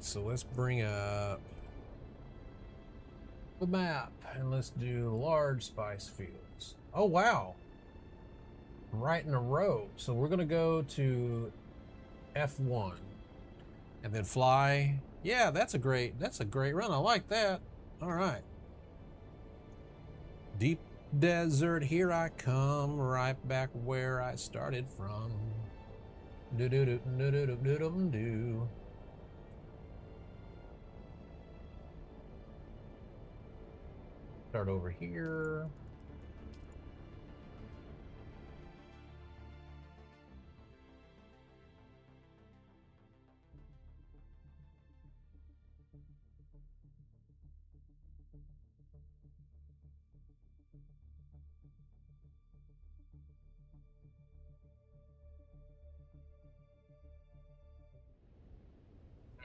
So let's bring up the map and let's do large spice fields. Oh wow, right in a row. So we're gonna go to F1 and then fly. Yeah, that's a great run. I like that. All right. Deep desert, here I come, right back where I started from. Do do do do do do do do. Start over here.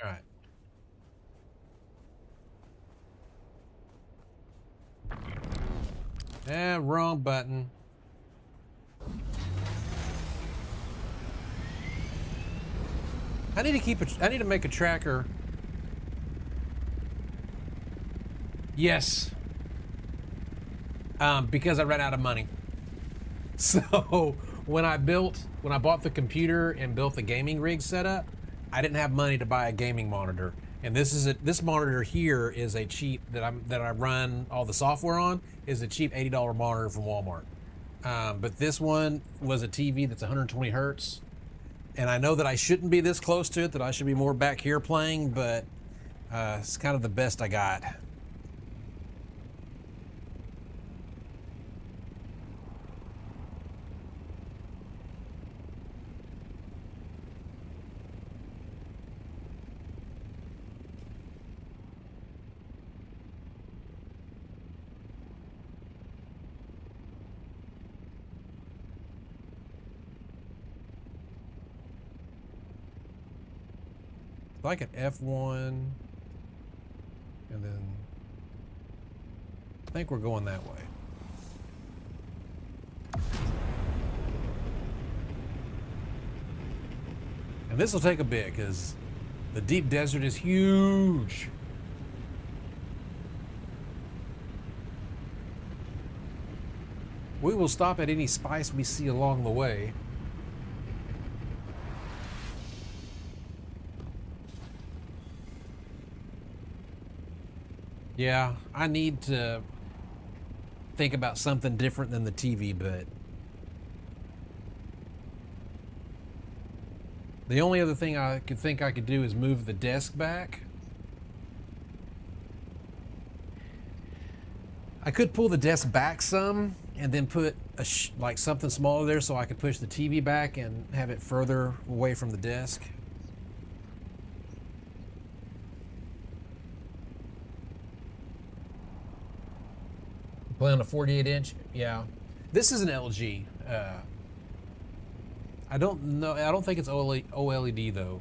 All right. Wrong button. I need to make a tracker. Yes. Because I ran out of money. So when I bought the computer and built the gaming rig setup, I didn't have money to buy a gaming monitor. And this monitor here is a cheap that I run all the software on is a cheap $80 monitor from Walmart. But this one was a TV that's 120 hertz, and I know that I shouldn't be this close to it. That I should be more back here playing, but it's kind of the best I got. Like an F1, and then I think we're going that way. And this will take a bit because the deep desert is huge. We will stop at any spice we see along the way. Yeah, I need to think about something different than the TV, but the only other thing I could do is move the desk back. I could pull the desk back some and then put like something smaller there so I could push the TV back and have it further away from the desk. Play on a 48 inch? Yeah. This is an LG. I don't know. I don't think it's OLED though.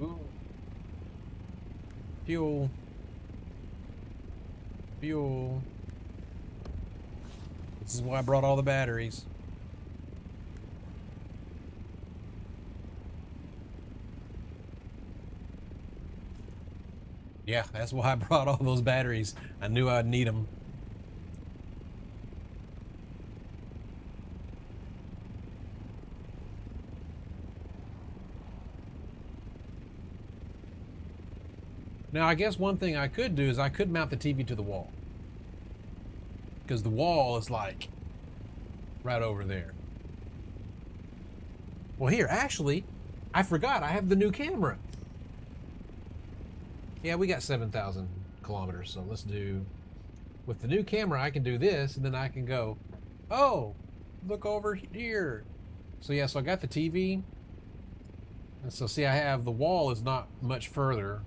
Ooh. Fuel. Fuel. This is why I brought all the batteries. Yeah, that's why I brought all those batteries. I knew I'd need them. Now, I guess one thing I could do is I could mount the TV to the wall. Because the wall is like right over there. Well, here, actually, I forgot I have the new camera. Yeah, we got 7,000 kilometers, so let's do... With the new camera, I can do this, and then I can go, oh, look over here. So yeah, so I got the TV. And so see, I have the wall is not much further.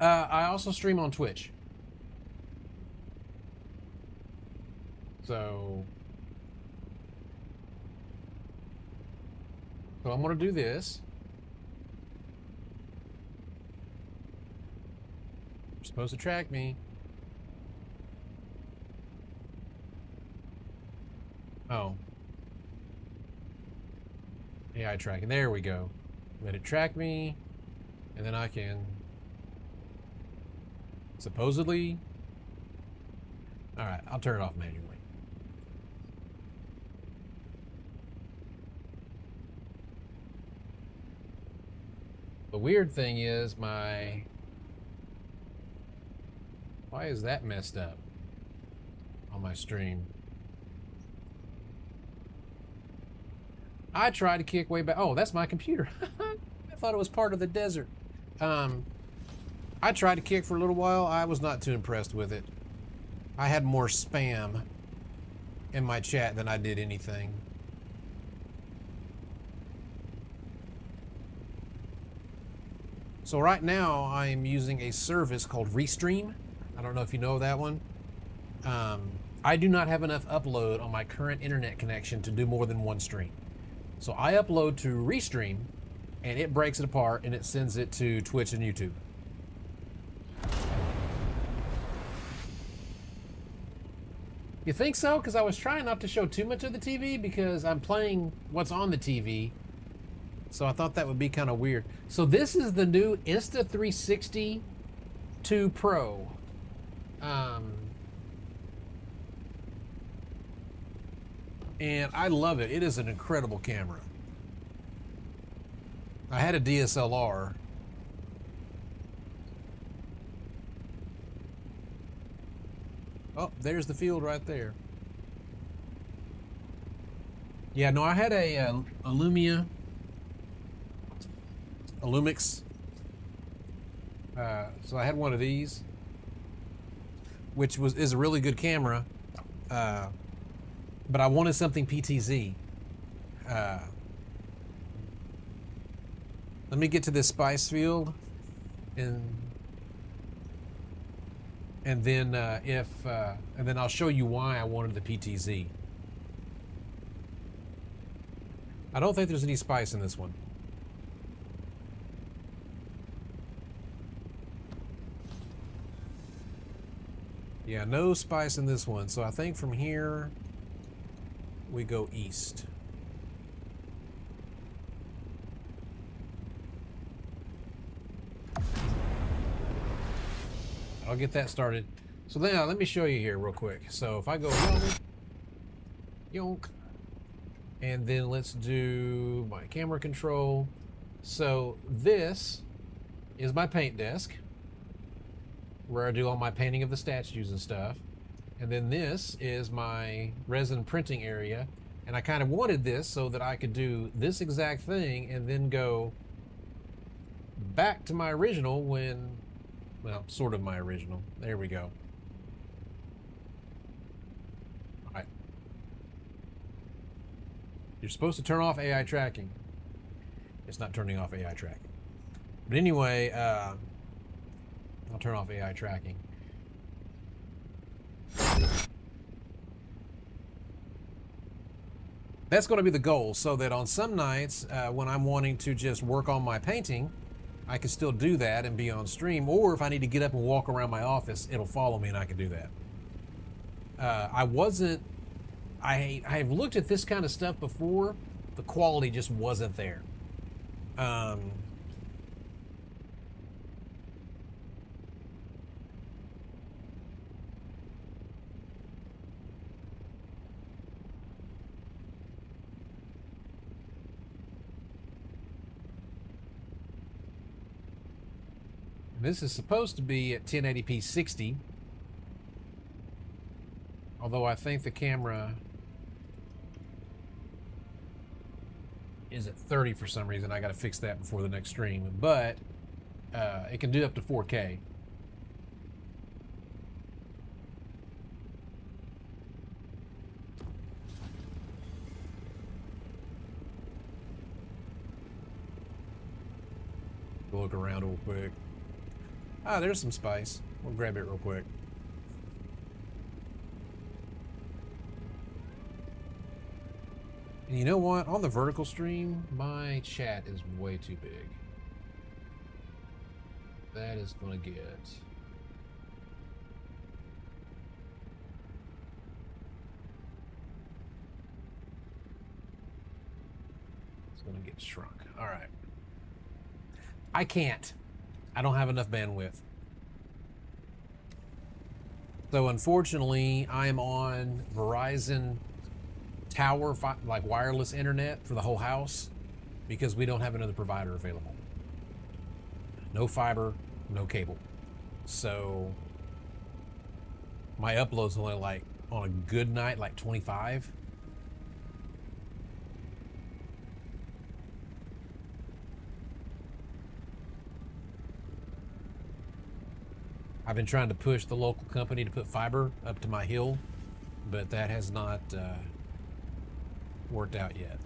I also stream on Twitch. So I'm going to do this. You're supposed to track me. Oh. AI tracking. There we go. Let it track me. And then I can... Supposedly... Alright, I'll turn it off manually. The weird thing is my... Why is that messed up on my stream? I tried to kick way back. Oh, that's my computer. I thought it was part of the desert. I tried to kick for a little while. I was not too impressed with it. I had more spam in my chat than I did anything. So right now I am using a service called Restream. I don't know if you know that one. I do not have enough upload on my current internet connection to do more than one stream. So I upload to Restream and it breaks it apart and it sends it to Twitch and YouTube. You think so? Because I was trying not to show too much of the TV because I'm playing what's on the TV. So I thought that would be kind of weird. So this is the new Insta360 II Pro. And I love it. It is an incredible camera. I had a DSLR. Oh, there's the field right there. Yeah, no, I had a Lumix. So I had one of these, which is a really good camera. But I wanted something PTZ. Let me get to this spice field, and then and then I'll show you why I wanted the PTZ. I don't think there's any spice in this one. Yeah, no spice in this one. So I think from here we go east. I'll get that started. So now let me show you here real quick. So if I go yonk, and then let's do my camera control. So this is my paint desk where I do all my painting of the statues and stuff. And then this is my resin printing area. And I kind of wanted this so that I could do this exact thing and then go back to my original when, well, sort of my original. There we go. All right. You're supposed to turn off AI tracking. It's not turning off AI tracking. But anyway, I'll turn off AI tracking. That's going to be the goal, so that on some nights when I'm wanting to just work on my painting, I can still do that and be on stream. Or if I need to get up and walk around my office, it'll follow me and I can do that. I've looked at this kind of stuff before. The quality just wasn't there. This is supposed to be at 1080p 60. Although I think the camera is at 30 for some reason. I got to fix that before the next stream. But it can do up to 4K. We'll look around real quick. Ah, there's some spice. We'll grab it real quick. And you know what? On the vertical stream, my chat is way too big. That is going to get... It's going to get shrunk. All right. I can't. I don't have enough bandwidth. So unfortunately, I'm on Verizon tower, like wireless internet for the whole house, because we don't have another provider available. No fiber, no cable. So my upload's only like, on a good night, like 25. I've been trying to push the local company to put fiber up to my hill, but that has not worked out yet.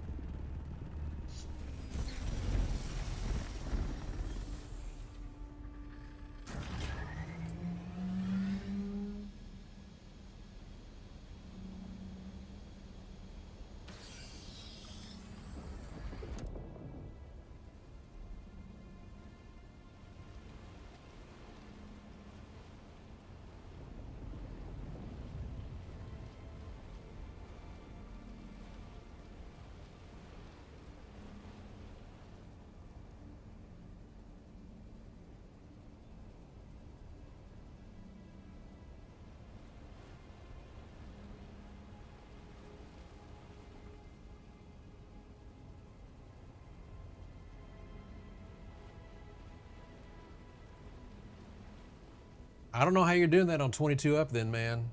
I don't know how you're doing that on 22 up then, man.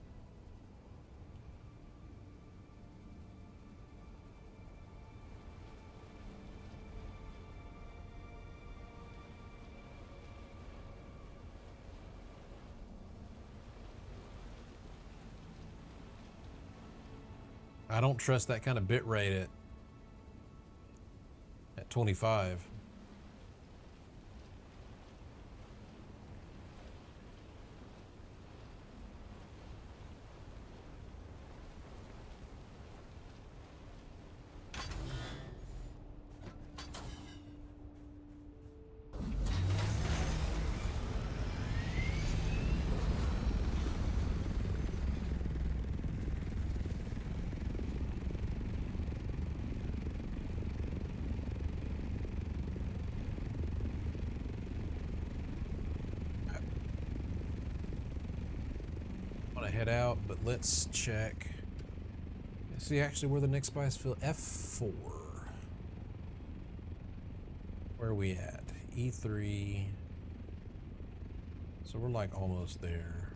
I don't trust that kind of bit rate at 25. Head out, but let's check. Let's see actually where the next spice fill. F4. Where are we at? E3. So we're like almost there.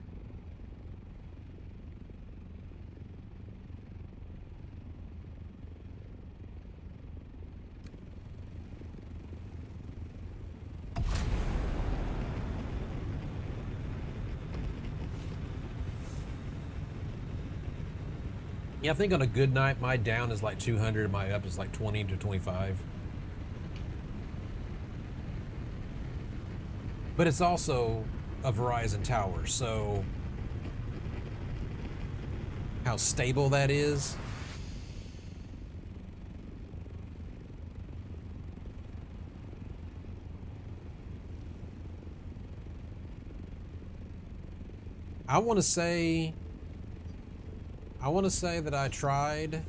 Yeah, I think on a good night, my down is like 200, my up is like 20 to 25. But it's also a Verizon tower, so how stable that is. I want to say that I tried.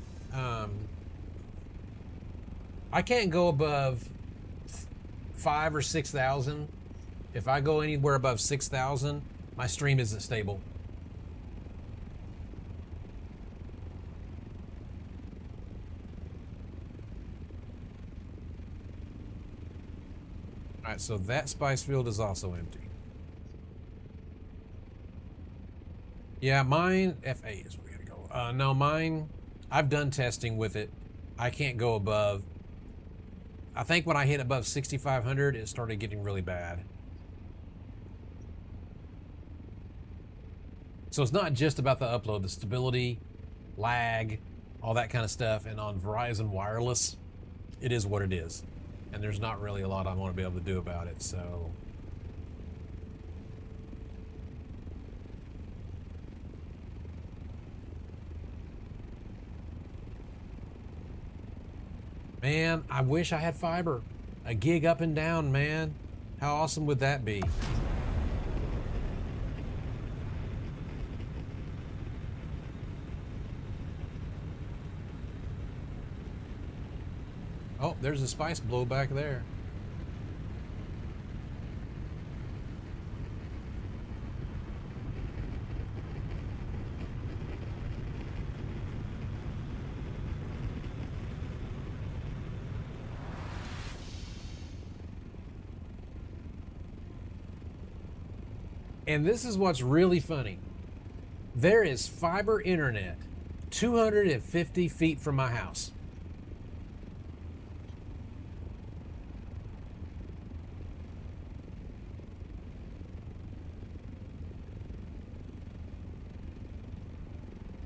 I can't go above 5 or 6,000. If I go anywhere above 6,000, my stream isn't stable. All right, so that spice field is also empty. Yeah, mine FA is where we gotta go. No, mine. I've done testing with it. I can't go above. I think when I hit above 6,500, it started getting really bad. So it's not just about the upload, the stability, lag, all that kind of stuff. And on Verizon Wireless, it is what it is. And there's not really a lot I want to be able to do about it, so. Man, I wish I had fiber. A gig up and down, man. How awesome would that be? Oh, there's a spice blow back there. And this is what's really funny. There is fiber internet 250 feet from my house.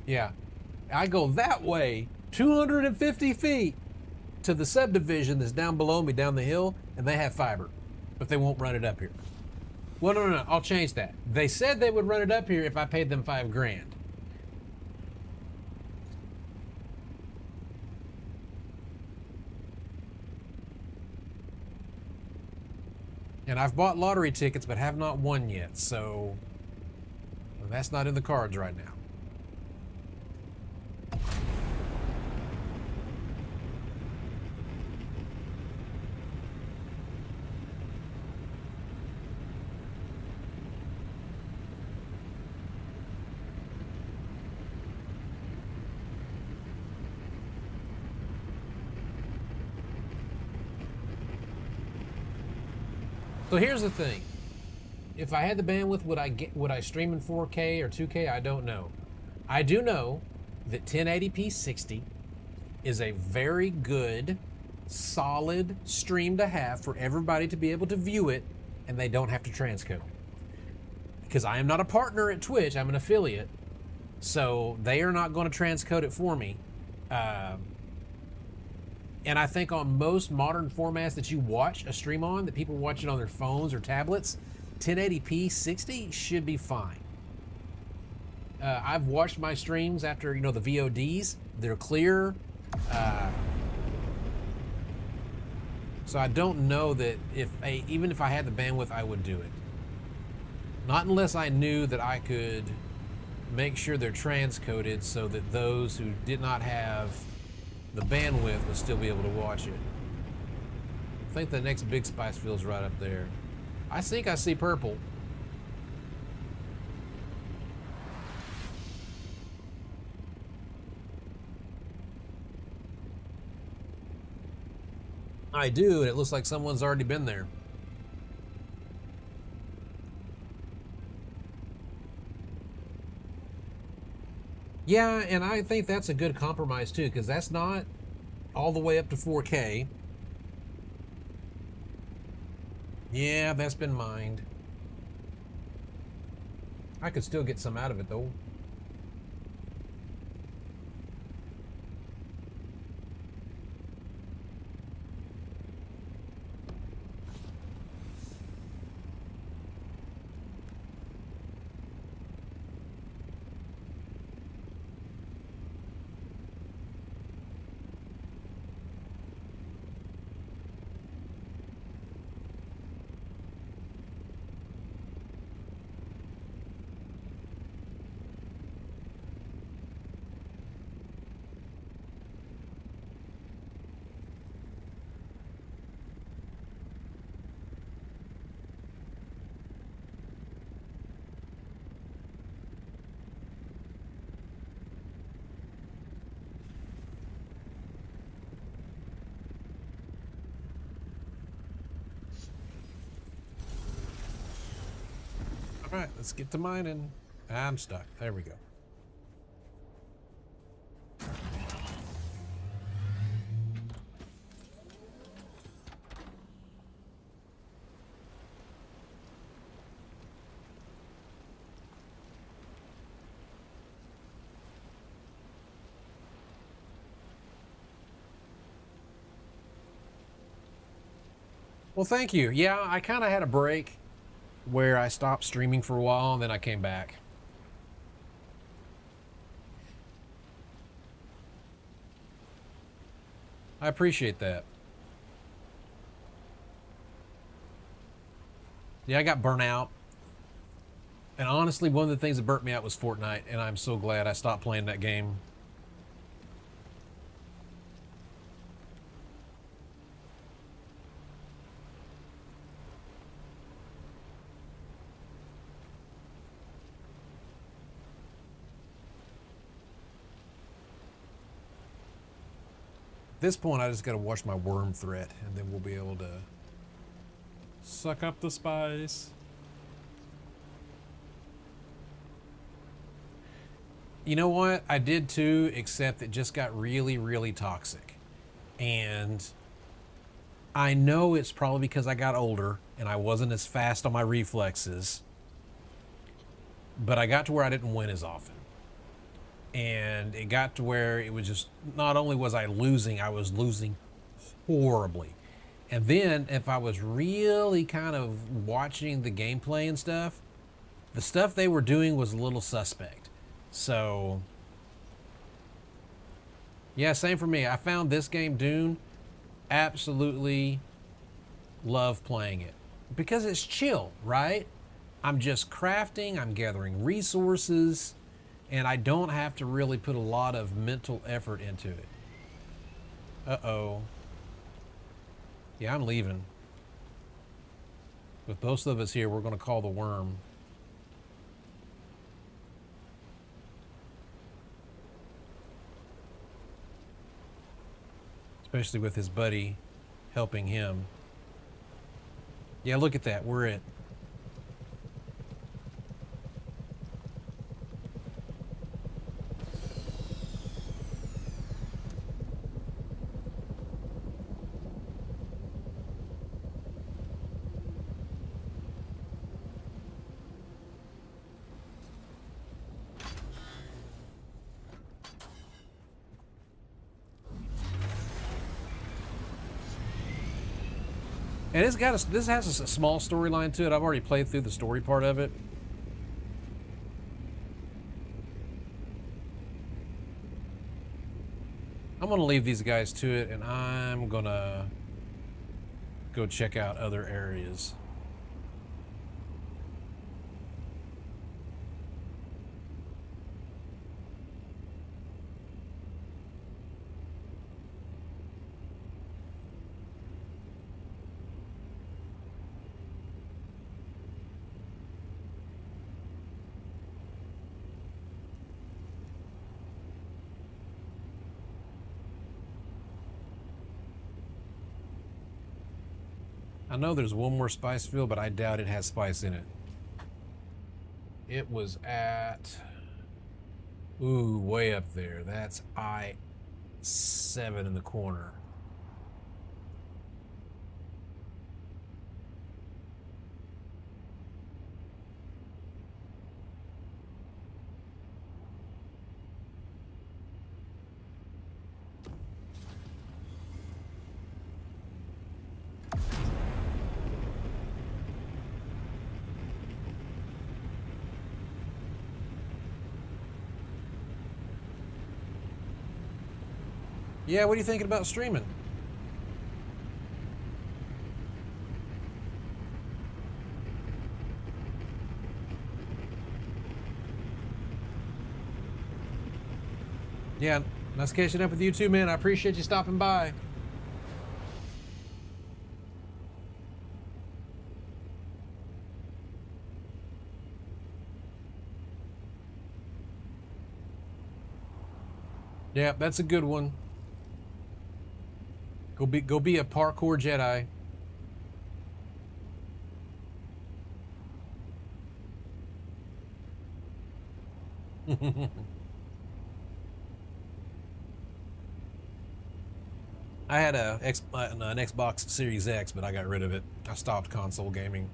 Yeah, I go that way 250 feet to the subdivision that's down below me down the hill, and they have fiber, but they won't run it up here. Well, no, I'll change that. They said they would run it up here if I paid them $5 grand. And I've bought lottery tickets, but have not won yet, so that's not in the cards right now. So here's the thing. If I had the bandwidth, would I stream in 4K or 2K? I don't know. I do know that 1080p 60 is a very good, solid stream to have for everybody to be able to view it, and they don't have to transcode. Because I am not a partner at Twitch, I'm an affiliate, so they are not going to transcode it for me. And I think on most modern formats that you watch a stream on, that people watch it on their phones or tablets, 1080p 60 should be fine. I've watched my streams after, the VODs. They're clear. So I don't know that even if I had the bandwidth, I would do it. Not unless I knew that I could make sure they're transcoded so that those who did not have the bandwidth would still be able to watch it. I think the next big spice field's right up there. I think I see purple. I do, and it looks like someone's already been there. Yeah, and I think that's a good compromise too, because that's not all the way up to 4K. Yeah, that's been mined. I could still get some out of it though. right, let's get to mining. I'm stuck. There we go. Well, thank you. Yeah, I kind of had a break where I stopped streaming for a while and then I came back. I appreciate that. Yeah, I got burnt out. And honestly, one of the things that burnt me out was Fortnite, and I'm so glad I stopped playing that game. At this point, I just got to watch my worm threat, and then we'll be able to suck up the spice. You know what? I did too, except it just got really, really toxic. And I know it's probably because I got older and I wasn't as fast on my reflexes. But I got to where I didn't win as often. And it got to where it was just, not only was I was losing horribly. And then if I was really kind of watching the gameplay and stuff, the stuff they were doing was a little suspect. So, yeah, same for me. I found this game, Dune, absolutely love playing it because it's chill, right? I'm just crafting, I'm gathering resources, and I don't have to really put a lot of mental effort into it. Uh-oh. Yeah, I'm leaving. With both of us here, we're going to call the worm. Especially with his buddy helping him. Yeah, look at that. We're it. And this has a small storyline to it. I've already played through the story part of it. I'm gonna leave these guys to it, and I'm gonna go check out other areas. I know there's one more spice field, but I doubt it has spice in it. It was at, ooh, way up there. That's I-7 in the corner. Yeah, what are you thinking about streaming? Yeah, nice catching up with you too, man. I appreciate you stopping by. Yeah, that's a good one. Go be a parkour Jedi. I had an Xbox Series X, but I got rid of it. I stopped console gaming.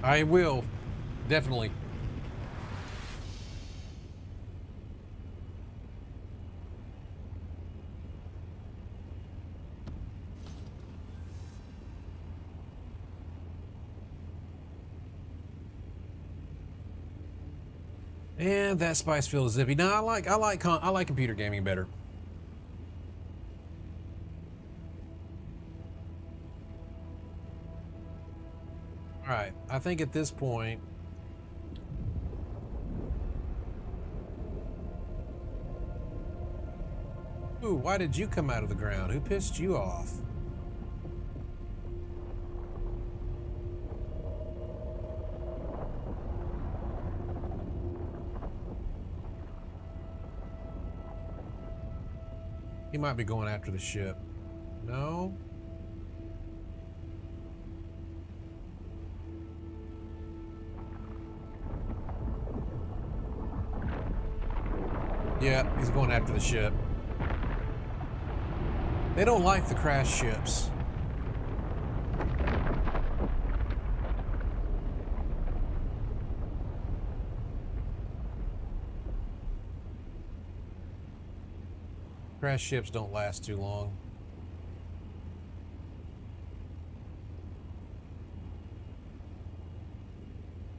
I will, definitely. And that spice feels zippy. No, I like computer gaming better. All right, I think at this point, ooh, why did you come out of the ground? Who pissed you off? He might be going after the ship. No? Yeah, he's going after the ship. They don't like the crash ships. Crash ships don't last too long.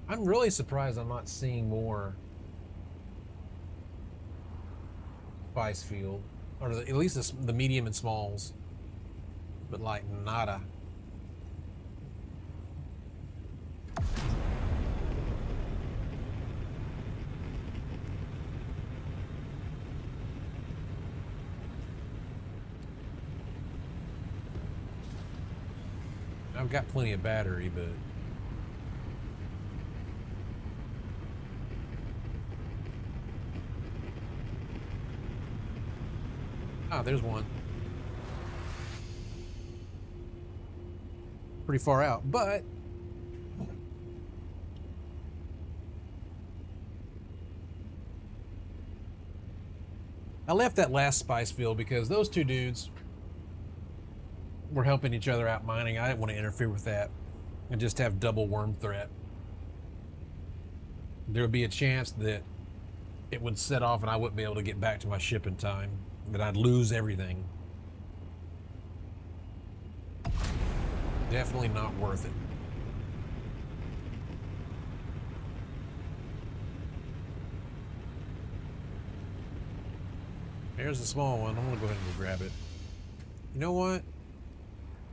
I'm really surprised I'm not seeing more spice field, or at least the medium and smalls, but like nada. I've got plenty of battery, but there's one. Pretty far out, but I left that last spice field because those two dudes were helping each other out mining. I didn't want to interfere with that and just have double worm threat. There would be a chance that it would set off and I wouldn't be able to get back to my ship in time, that I'd lose everything. Definitely not worth it. Here's the small one. I'm gonna go ahead and go grab it. You know what?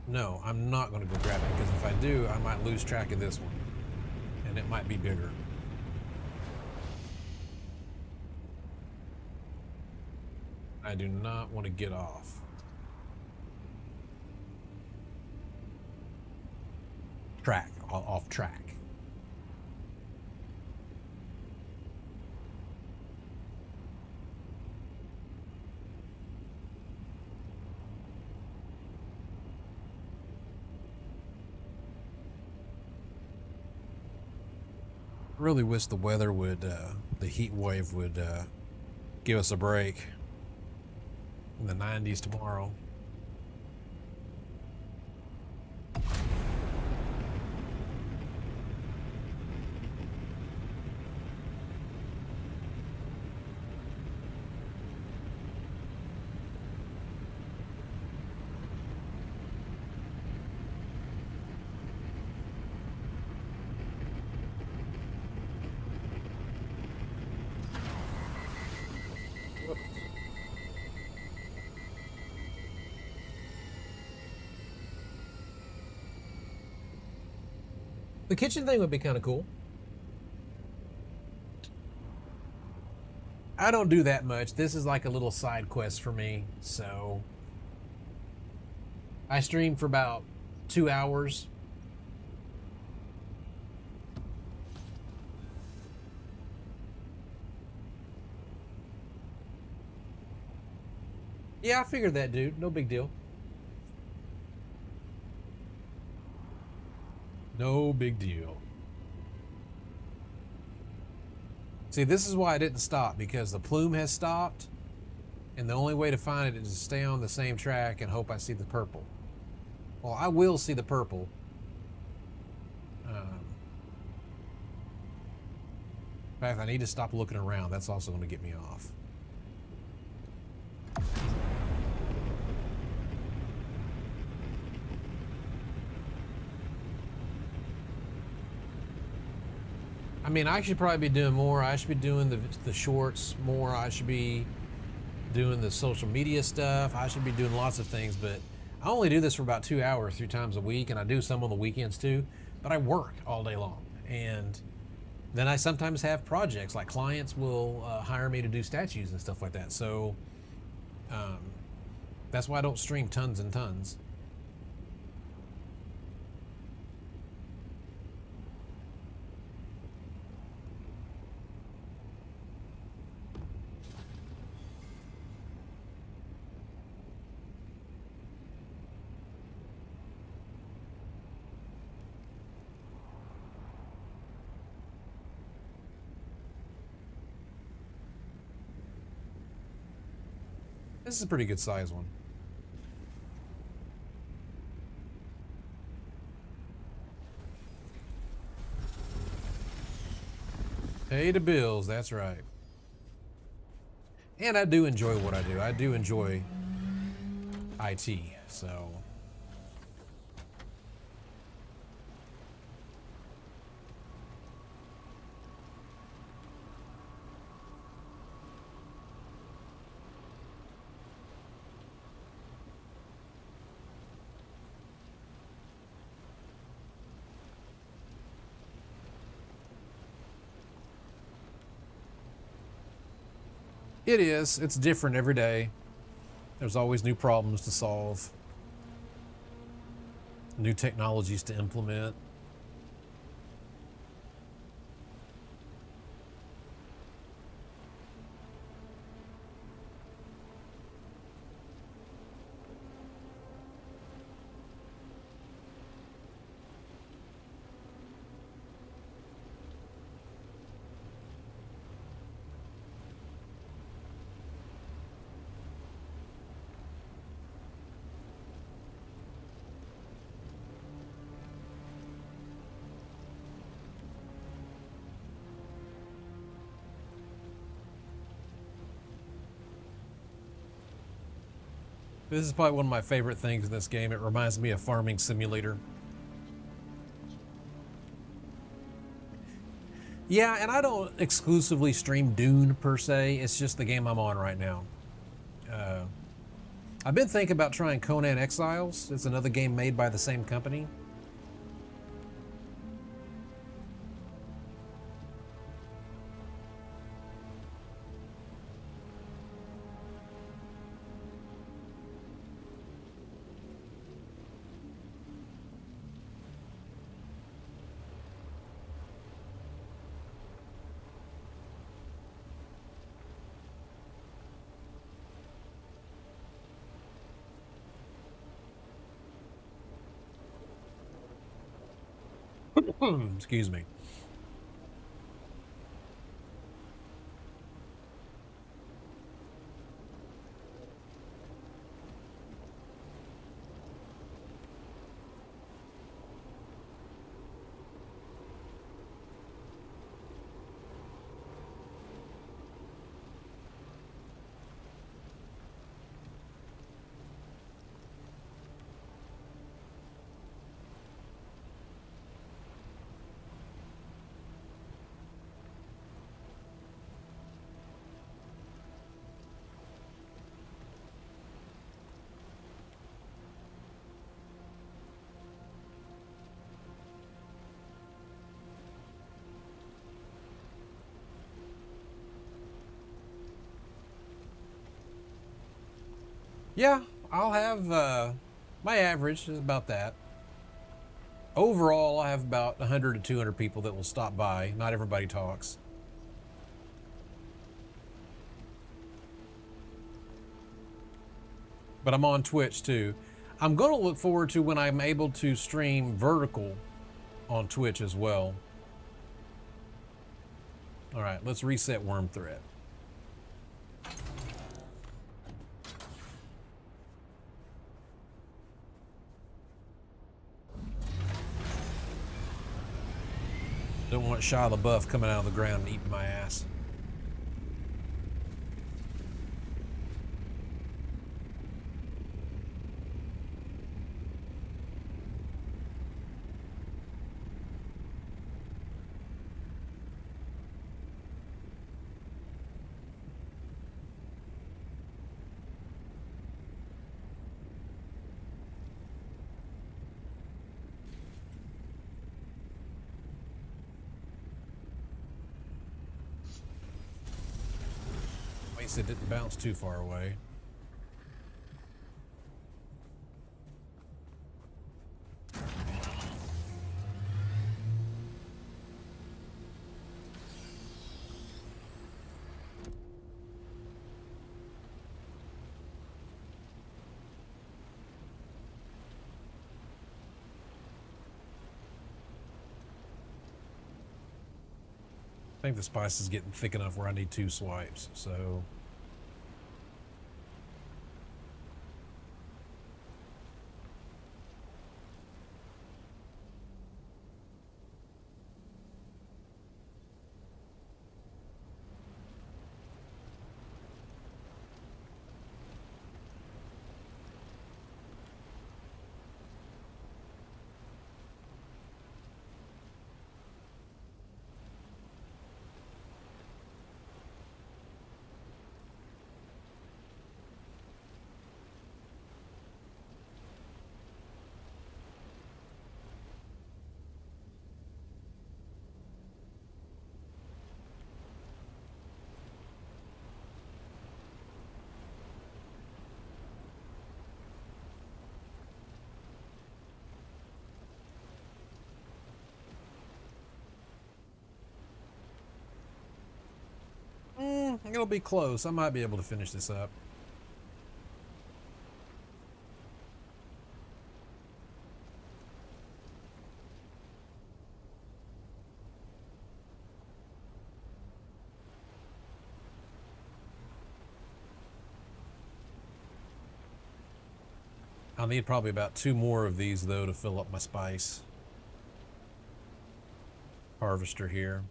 No, I'm not gonna go grab it, because if I do, I might lose track of this one. And it might be bigger. I do not want to get off. Off track. Really wish the weather would, the heat wave would give us a break. In the 90s tomorrow. The kitchen thing would be kind of cool. I don't do that much. This is like a little side quest for me. So I stream for about 2 hours. Yeah, I figured that, dude. No big deal. No big deal. See, this is why I didn't stop, because the plume has stopped, and the only way to find it is to stay on the same track and hope I see the purple. Well, I will see the purple. In fact, I need to stop looking around. That's also going to get me off. I mean, I should probably be doing more. I should be doing the shorts more. I should be doing the social media stuff. I should be doing lots of things, but I only do this for about 2 hours, 3 times a week, and I do some on the weekends too. But I work all day long, and then I sometimes have projects, like clients will hire me to do statues and stuff like that. So that's why I don't stream tons and tons. This is a pretty good size one. Pay the bills, that's right. And I do enjoy what I do. I do enjoy IT, so. It is. It's different every day. There's always new problems to solve, new technologies to implement. This is probably one of my favorite things in this game. It reminds me of Farming Simulator. Yeah, and I don't exclusively stream Dune per se. It's just the game I'm on right now. I've been thinking about trying Conan Exiles. It's another game made by the same company. Excuse me. Yeah, I'll have my average is about that. Overall, I have about 100 to 200 people that will stop by. Not everybody talks. But I'm on Twitch too. I'm going to look forward to when I'm able to stream vertical on Twitch as well. All right, let's reset worm threat. Don't want Shia LaBeouf coming out of the ground and eating my ass. At least it didn't bounce too far away. I think the spice is getting thick enough where I need 2 swipes, so... It'll be close. I might be able to finish this up. I'll need probably about 2 more of these, though, to fill up my spice harvester here.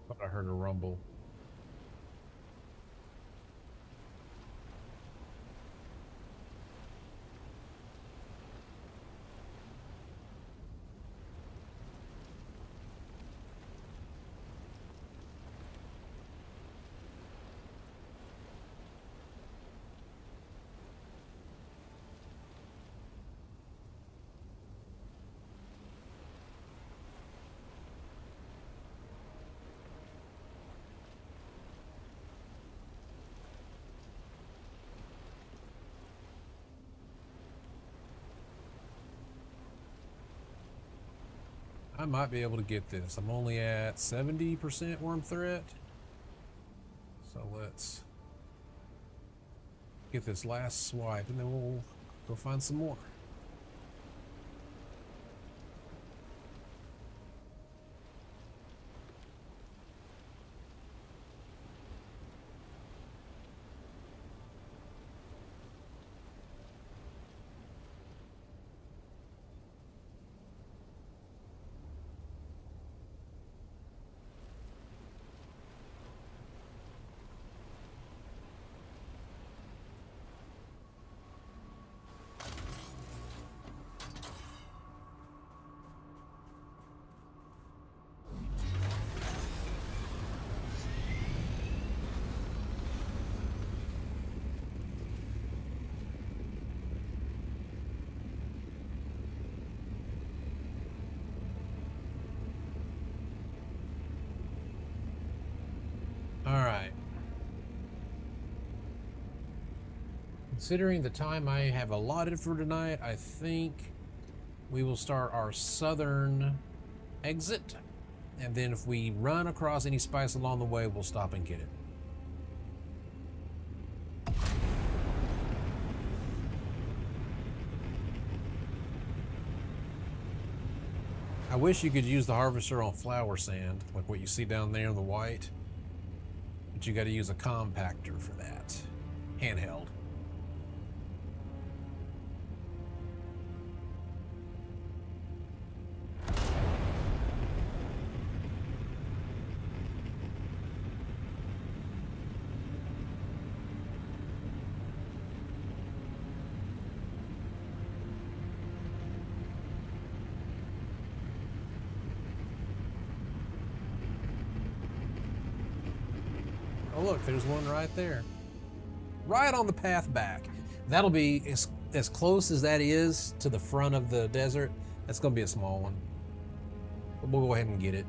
Thought I heard a rumble. I might be able to get this. I'm only at 70% worm threat. So let's get this last swipe and then we'll go find some more. All right. Considering the time I have allotted for tonight, I think we will start our southern exit. And then if we run across any spice along the way, we'll stop and get it. I wish you could use the harvester on flower sand, like what you see down there in the white. But you got to use a compactor for that. Handheld. Oh look, there's one right there. Right on the path back. That'll be as close as that is to the front of the desert. That's gonna be a small one. But we'll go ahead and get it.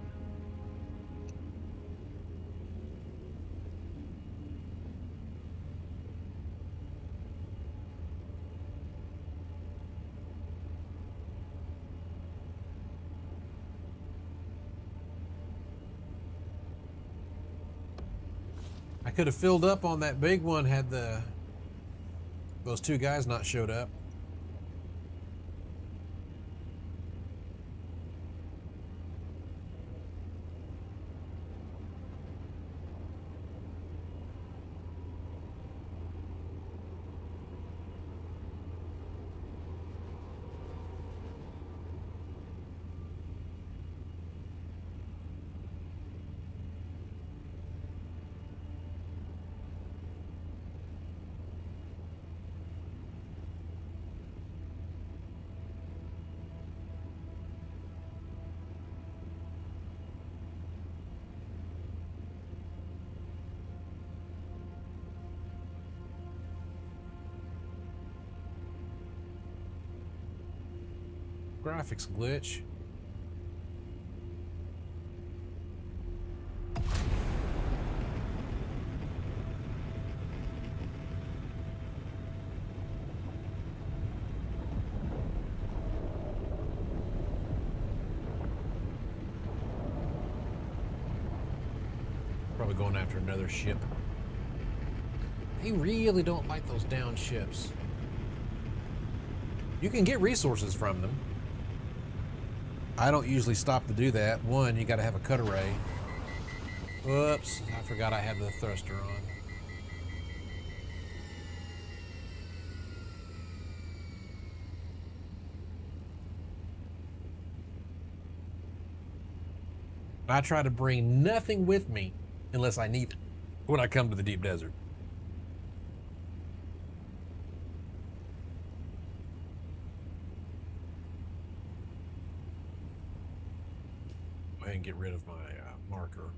I could have filled up on that big one had those two guys not showed up. Graphics glitch. Probably going after another ship. They really don't like those down ships. You can get resources from them. I don't usually stop to do that. One, you got to have a cut array. Whoops, I forgot I had the thruster on. I try to bring nothing with me unless I need it when I come to the deep desert. Go ahead and get rid of my marker.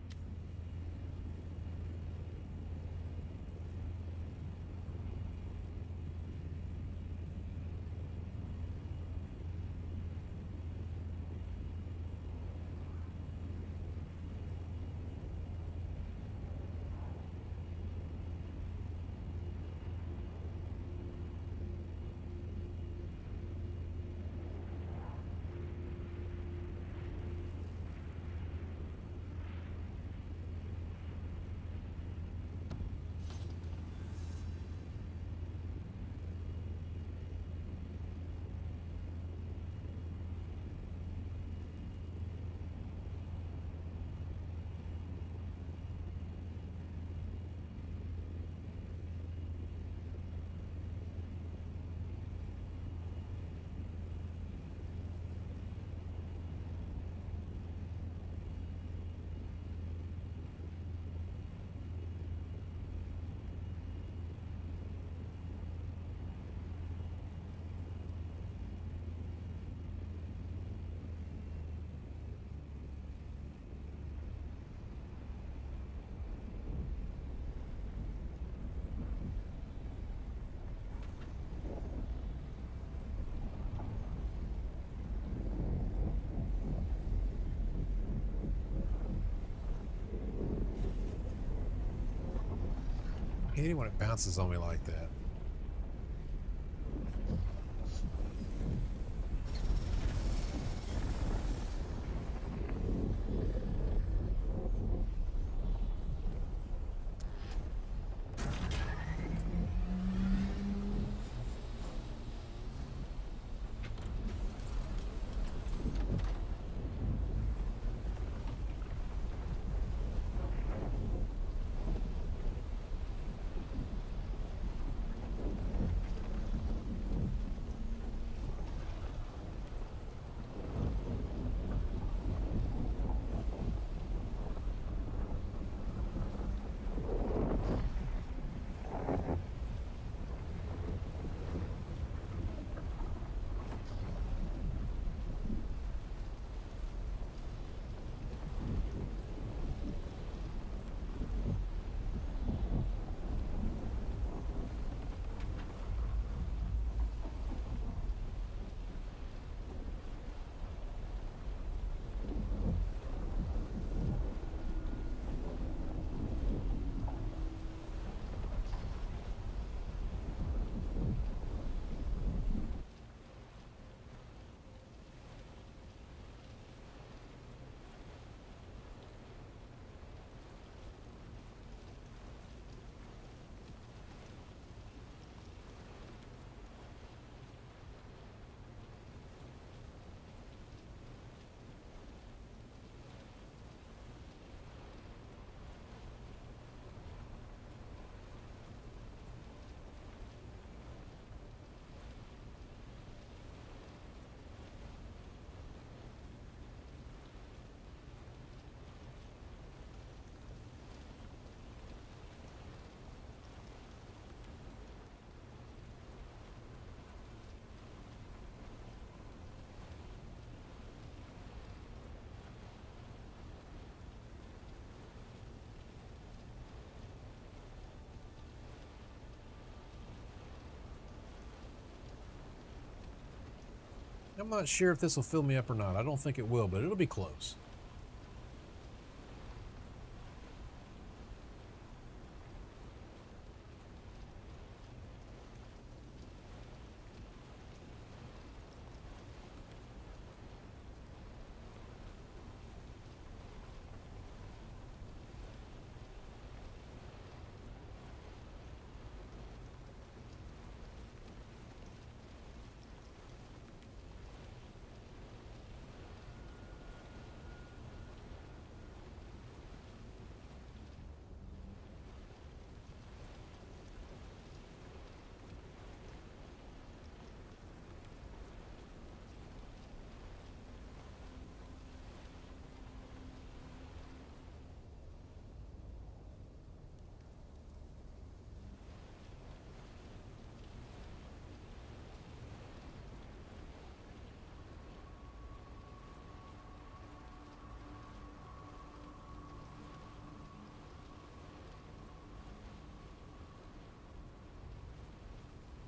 hate it when it bounces on me like that. I'm not sure if this will fill me up or not. I don't think it will, but it'll be close.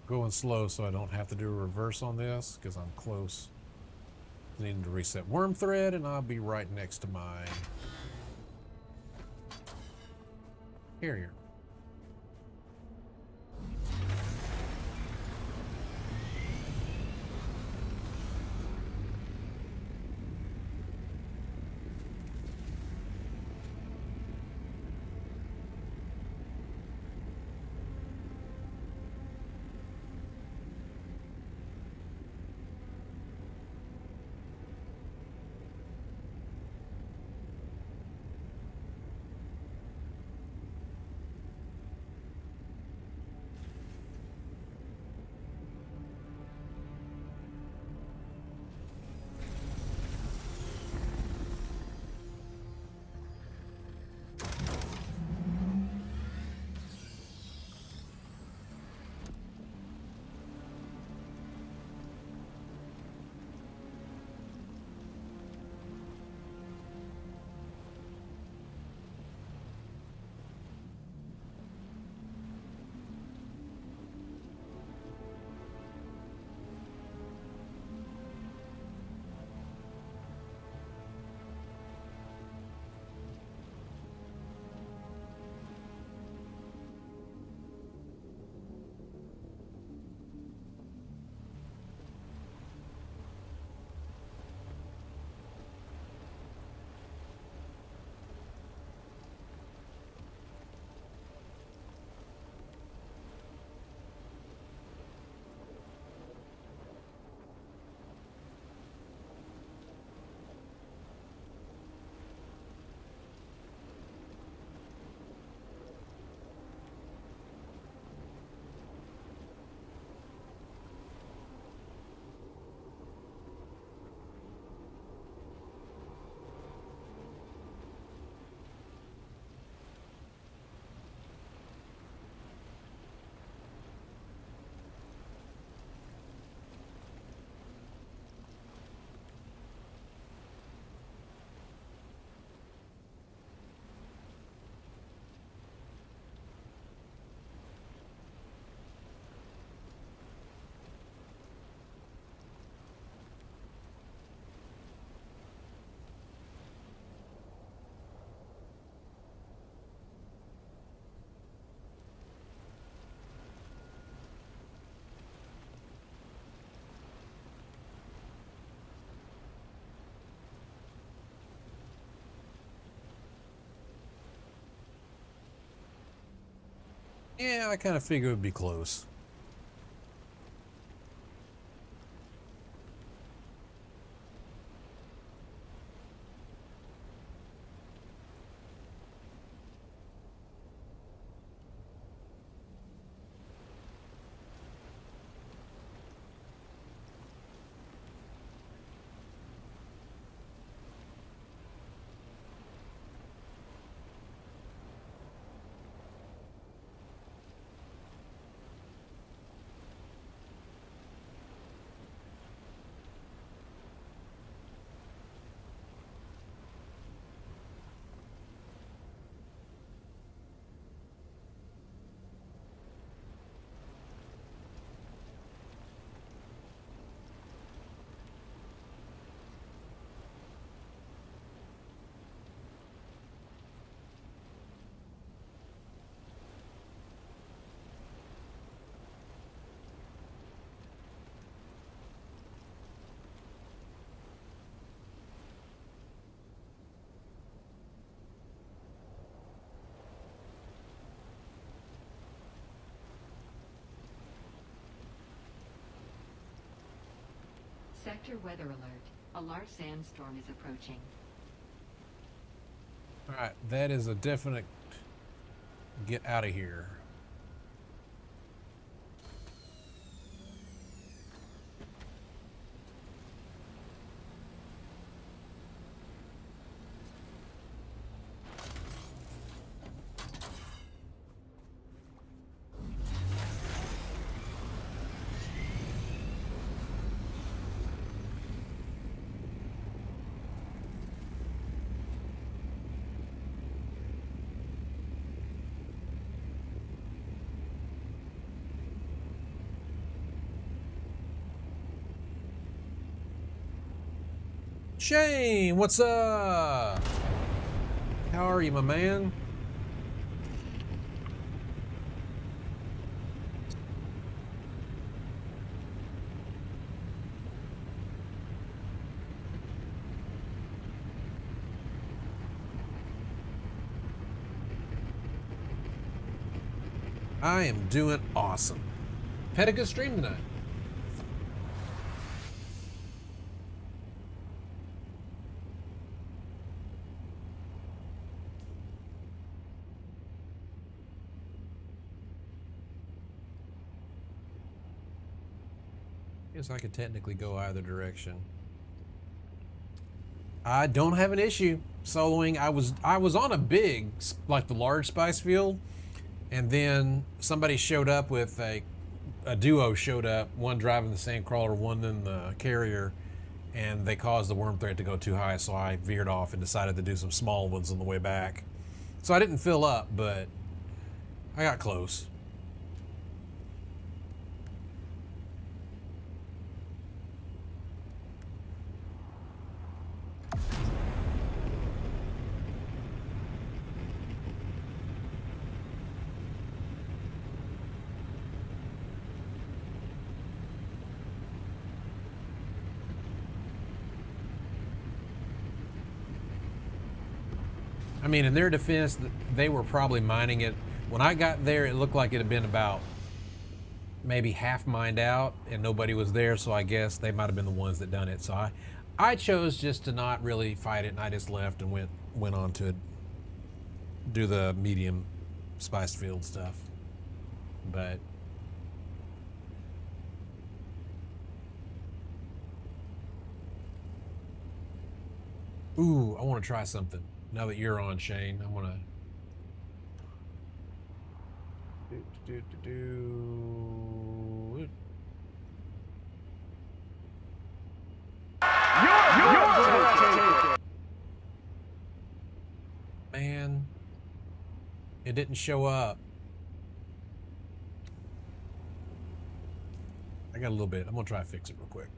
Going slow so I don't have to do a reverse on this because I'm close to needing to reset worm thread, and I'll be right next to my carrier. Yeah, I kind of figured it would be close. Sector weather alert. A large sandstorm is approaching. All right, that is a definite get out of here. Shane, what's up? How are you, my man? I am doing awesome. Had a good stream tonight. Guess I could technically go either direction. I don't have an issue soloing. I was on a big, like the large spice field, and then somebody showed up with a duo showed up, one driving the sand crawler, one in the carrier, and they caused the worm threat to go too high, so I veered off and decided to do some small ones on the way back. So I didn't fill up, but I got close. I mean, in their defense, they were probably mining it. When I got there, it looked like it had been about maybe half mined out and nobody was there, so I guess they might have been the ones that done it. So I chose just to not really fight it, and I just left and went on to do the medium spice field stuff. But ooh, I want to try something. Now that you're on, Shane, I want to do. Man, it didn't show up. I got a little bit. I'm gonna try to fix it real quick.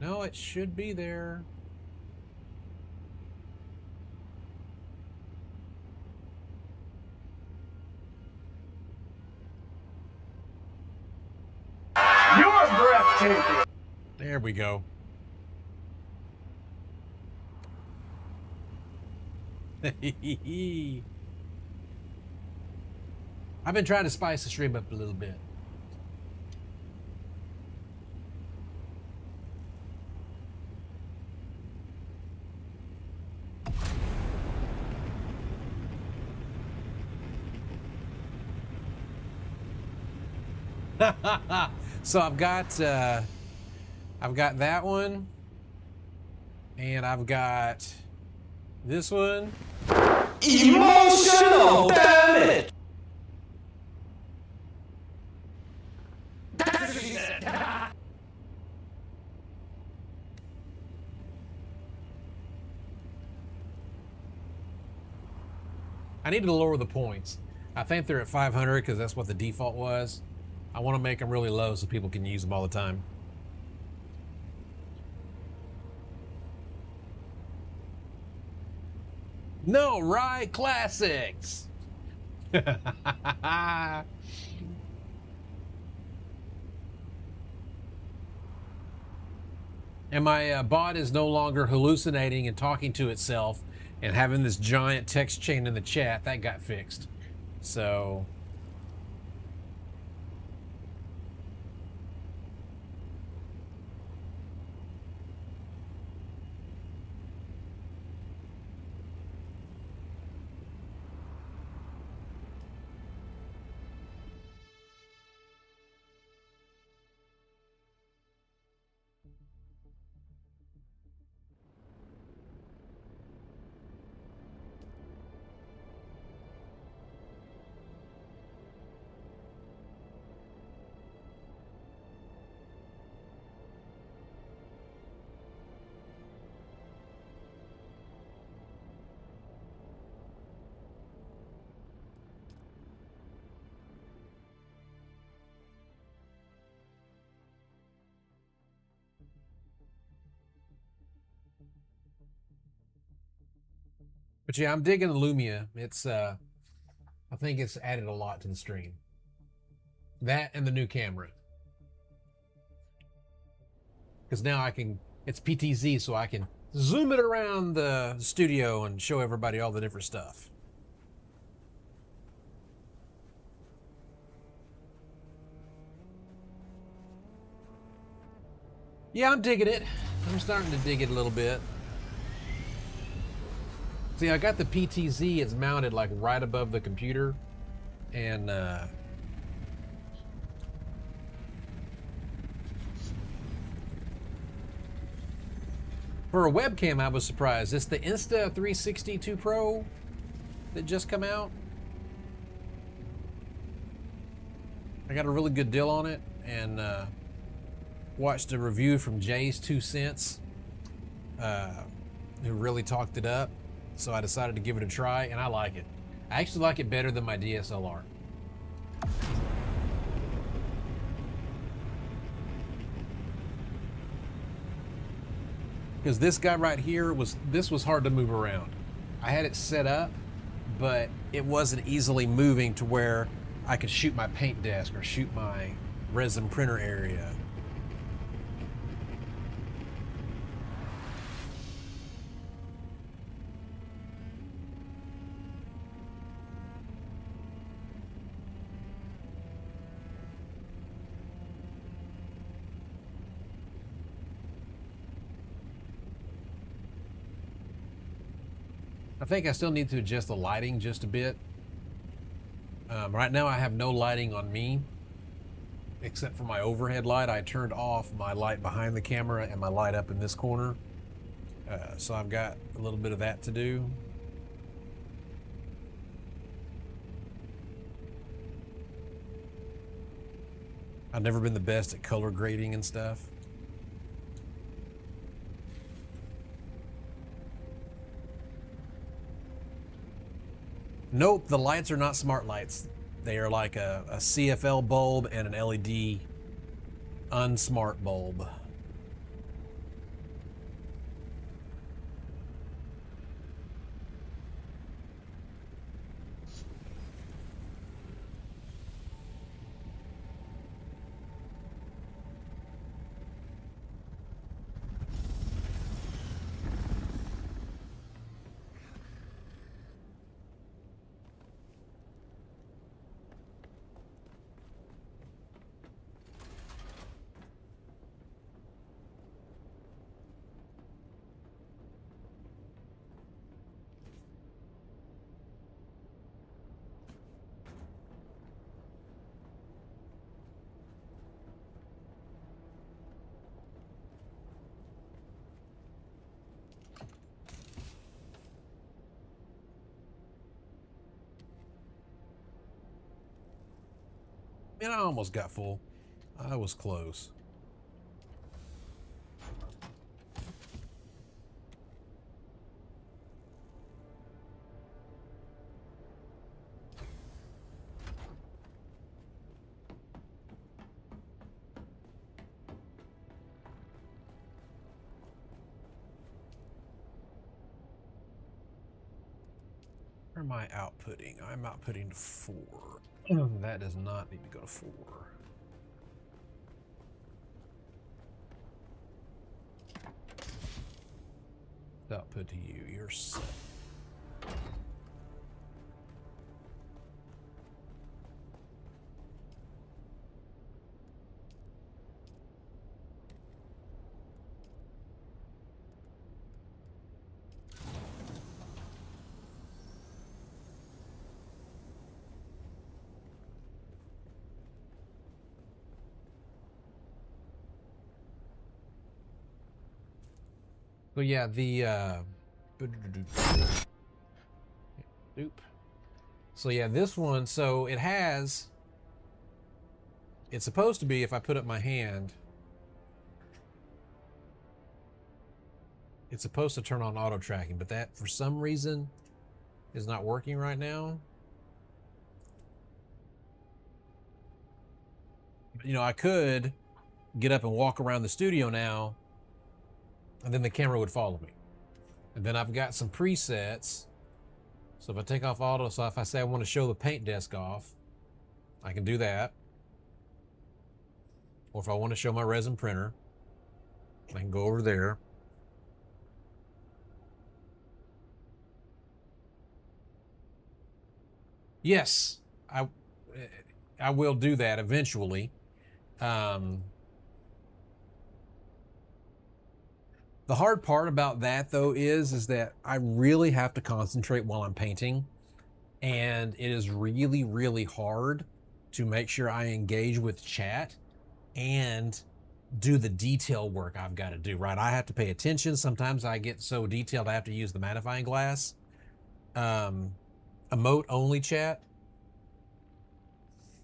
No, it should be there. You're breathtaking! There we go. I've been trying to spice the stream up a little bit. So I've got that one, and I've got this one. Emotional damage! That's what she said. I need to lower the points. I think they're at 500 because that's what the default was. I want to make them really low so people can use them all the time. No, right, classics. And my bot is no longer hallucinating and talking to itself and having this giant text chain in the chat. That got fixed. So but yeah, I'm digging the Lumia. It's I think it's added a lot to the stream. That and the new camera. Because now I can, it's PTZ, so I can zoom it around the studio and show everybody all the different stuff. Yeah, I'm digging it. I'm starting to dig it a little bit. See, I got the PTZ, it's mounted like right above the computer. And for a webcam, I was surprised. It's the Insta360 Pro that just come out. I got a really good deal on it, and watched a review from Jay's 2 Cents, who really talked it up. So I decided to give it a try, and I like it. I actually like it better than my DSLR. Because this guy right here was hard to move around. I had it set up, but it wasn't easily moving to where I could shoot my paint desk or shoot my resin printer area. I think I still need to adjust the lighting just a bit. Right now I have no lighting on me, except for my overhead light. I turned off my light behind the camera and my light up in this corner. So I've got a little bit of that to do. I've never been the best at color grading and stuff. Nope, the lights are not smart lights. They are like a CFL bulb and an LED unsmart bulb. Man, I almost got full. I was close. Where am I outputting? I'm outputting to 4. That does not need to go to 4. Output to you. You're set. So yeah, the oop. So yeah, this one, so it's supposed to be, if I put up my hand, it's supposed to turn on auto tracking, but that for some reason is not working right now. You know, I could get up and walk around the studio now, and then the camera would follow me. And then I've got some presets. So if I take off auto, so if I say I want to show the paint desk off, I can do that. Or if I want to show my resin printer, I can go over there. Yes, I will do that eventually. The hard part about that though is that I really have to concentrate while I'm painting, and it is really, really hard to make sure I engage with chat and do the detail work I've got to do, right? I have to pay attention. Sometimes I get so detailed I have to use the magnifying glass. Emote only chat.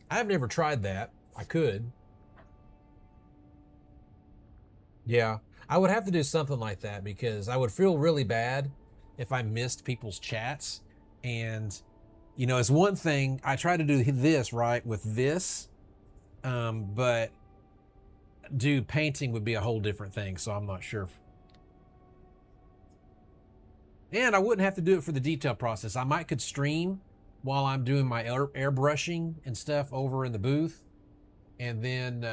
I've never tried that. I could. Yeah, I would have to do something like that because I would feel really bad if I missed people's chats. And, you know, it's one thing, I try to do this, right, with this, but do painting would be a whole different thing, so I'm not sure. And I wouldn't have to do it for the detail process. I might could stream while I'm doing my airbrushing and stuff over in the booth, and then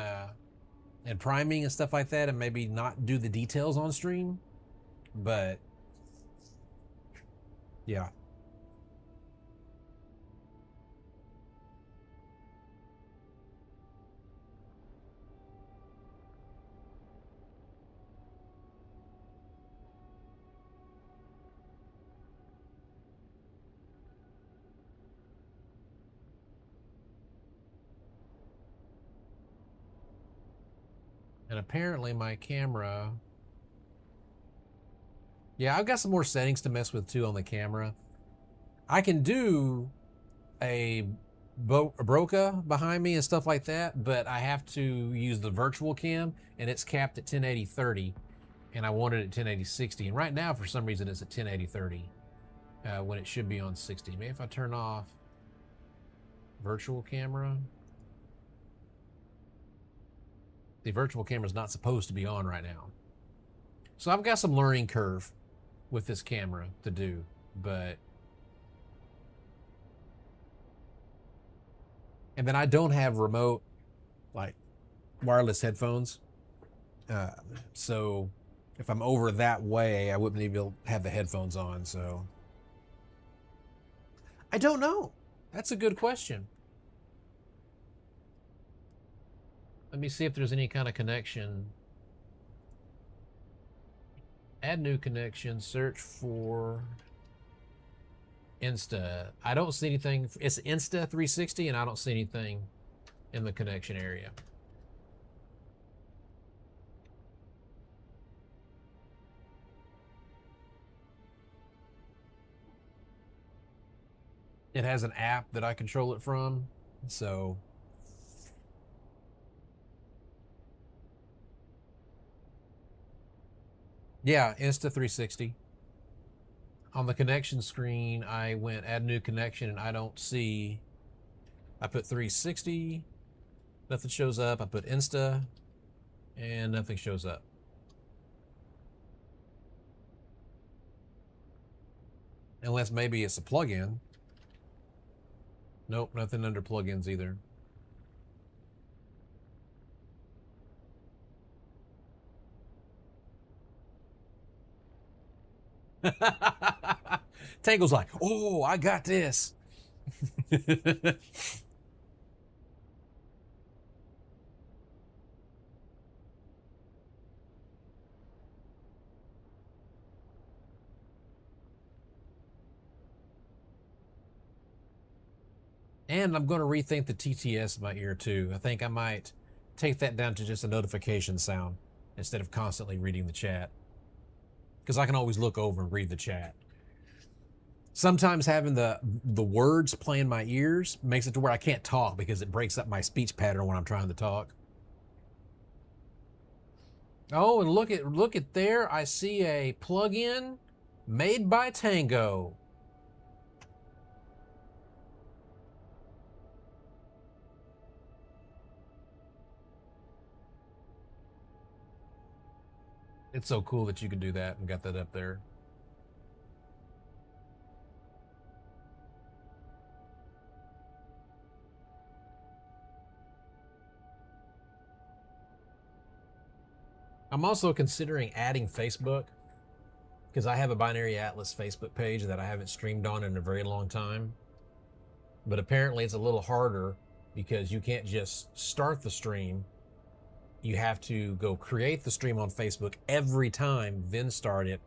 and priming and stuff like that, and maybe not do the details on stream. But yeah. And apparently my camera, yeah, I've got some more settings to mess with too on the camera. I can do a broca behind me and stuff like that, but I have to use the virtual cam, and it's capped at 1080-30, and I wanted it at 1080-60, and right now for some reason it's at 1080-30 when it should be on 60. Maybe if I turn off virtual camera. The virtual camera is not supposed to be on right now. So I've got some learning curve with this camera to do, but... And then I don't have remote, like, wireless headphones. So if I'm over that way, I wouldn't even be able to have the headphones on, so... I don't know. That's a good question. Let me see if there's any kind of connection. Add new connection, search for Insta. I don't see anything. It's Insta 360, and I don't see anything in the connection area. It has an app that I control it from, so Yeah, Insta 360. On the connection screen, I went add new connection and I don't see. I put 360, nothing shows up. I put Insta and nothing shows up. Unless maybe it's a plugin. Nope, nothing under plugins either. Tangle's like, oh, I got this. And I'm going to rethink the TTS in my ear too. I think I might take that down to just a notification sound instead of constantly reading the chat. Because I can always look over and read the chat. Sometimes having the words play in my ears makes it to where I can't talk because it breaks up my speech pattern when I'm trying to talk. Oh, and look at there. I see a plugin made by Tango. It's so cool that you can do that and got that up there. I'm also considering adding Facebook because I have a Binary Atlas Facebook page that I haven't streamed on in a very long time. But apparently it's a little harder because you can't just start the stream. You have to go create the stream on Facebook every time, then start it.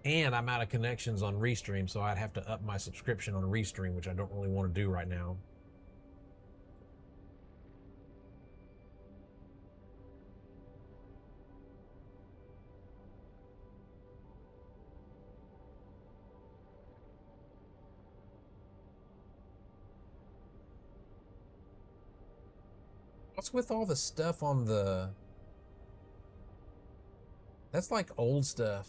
And I'm out of connections on Restream, so I'd have to up my subscription on Restream, which I don't really want to do right now. What's with all the stuff on the... That's like old stuff.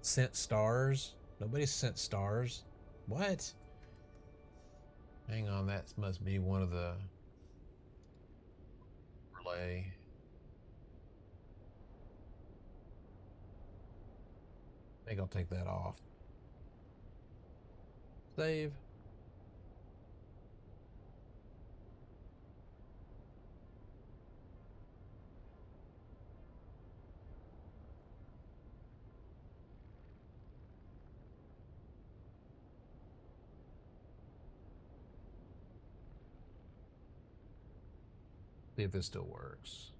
Sent stars? Nobody sent stars. What? Hang on, that must be one of the relay. I think I'll take that off. Save. See if this still works.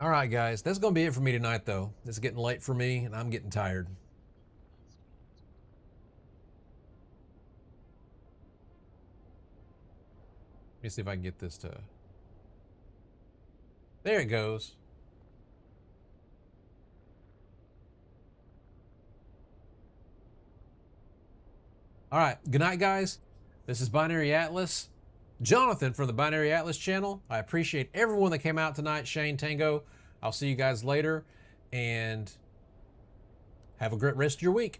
All right, guys, that's going to be it for me tonight, though. It's getting late for me, and I'm getting tired. Let me see if I can get this to... There it goes. All right, good night, guys. This is Binary Atlas. Jonathan from the Binary Atlas channel. I appreciate everyone that came out tonight. Shane, Tango. I'll see you guys later, and have a great rest of your week.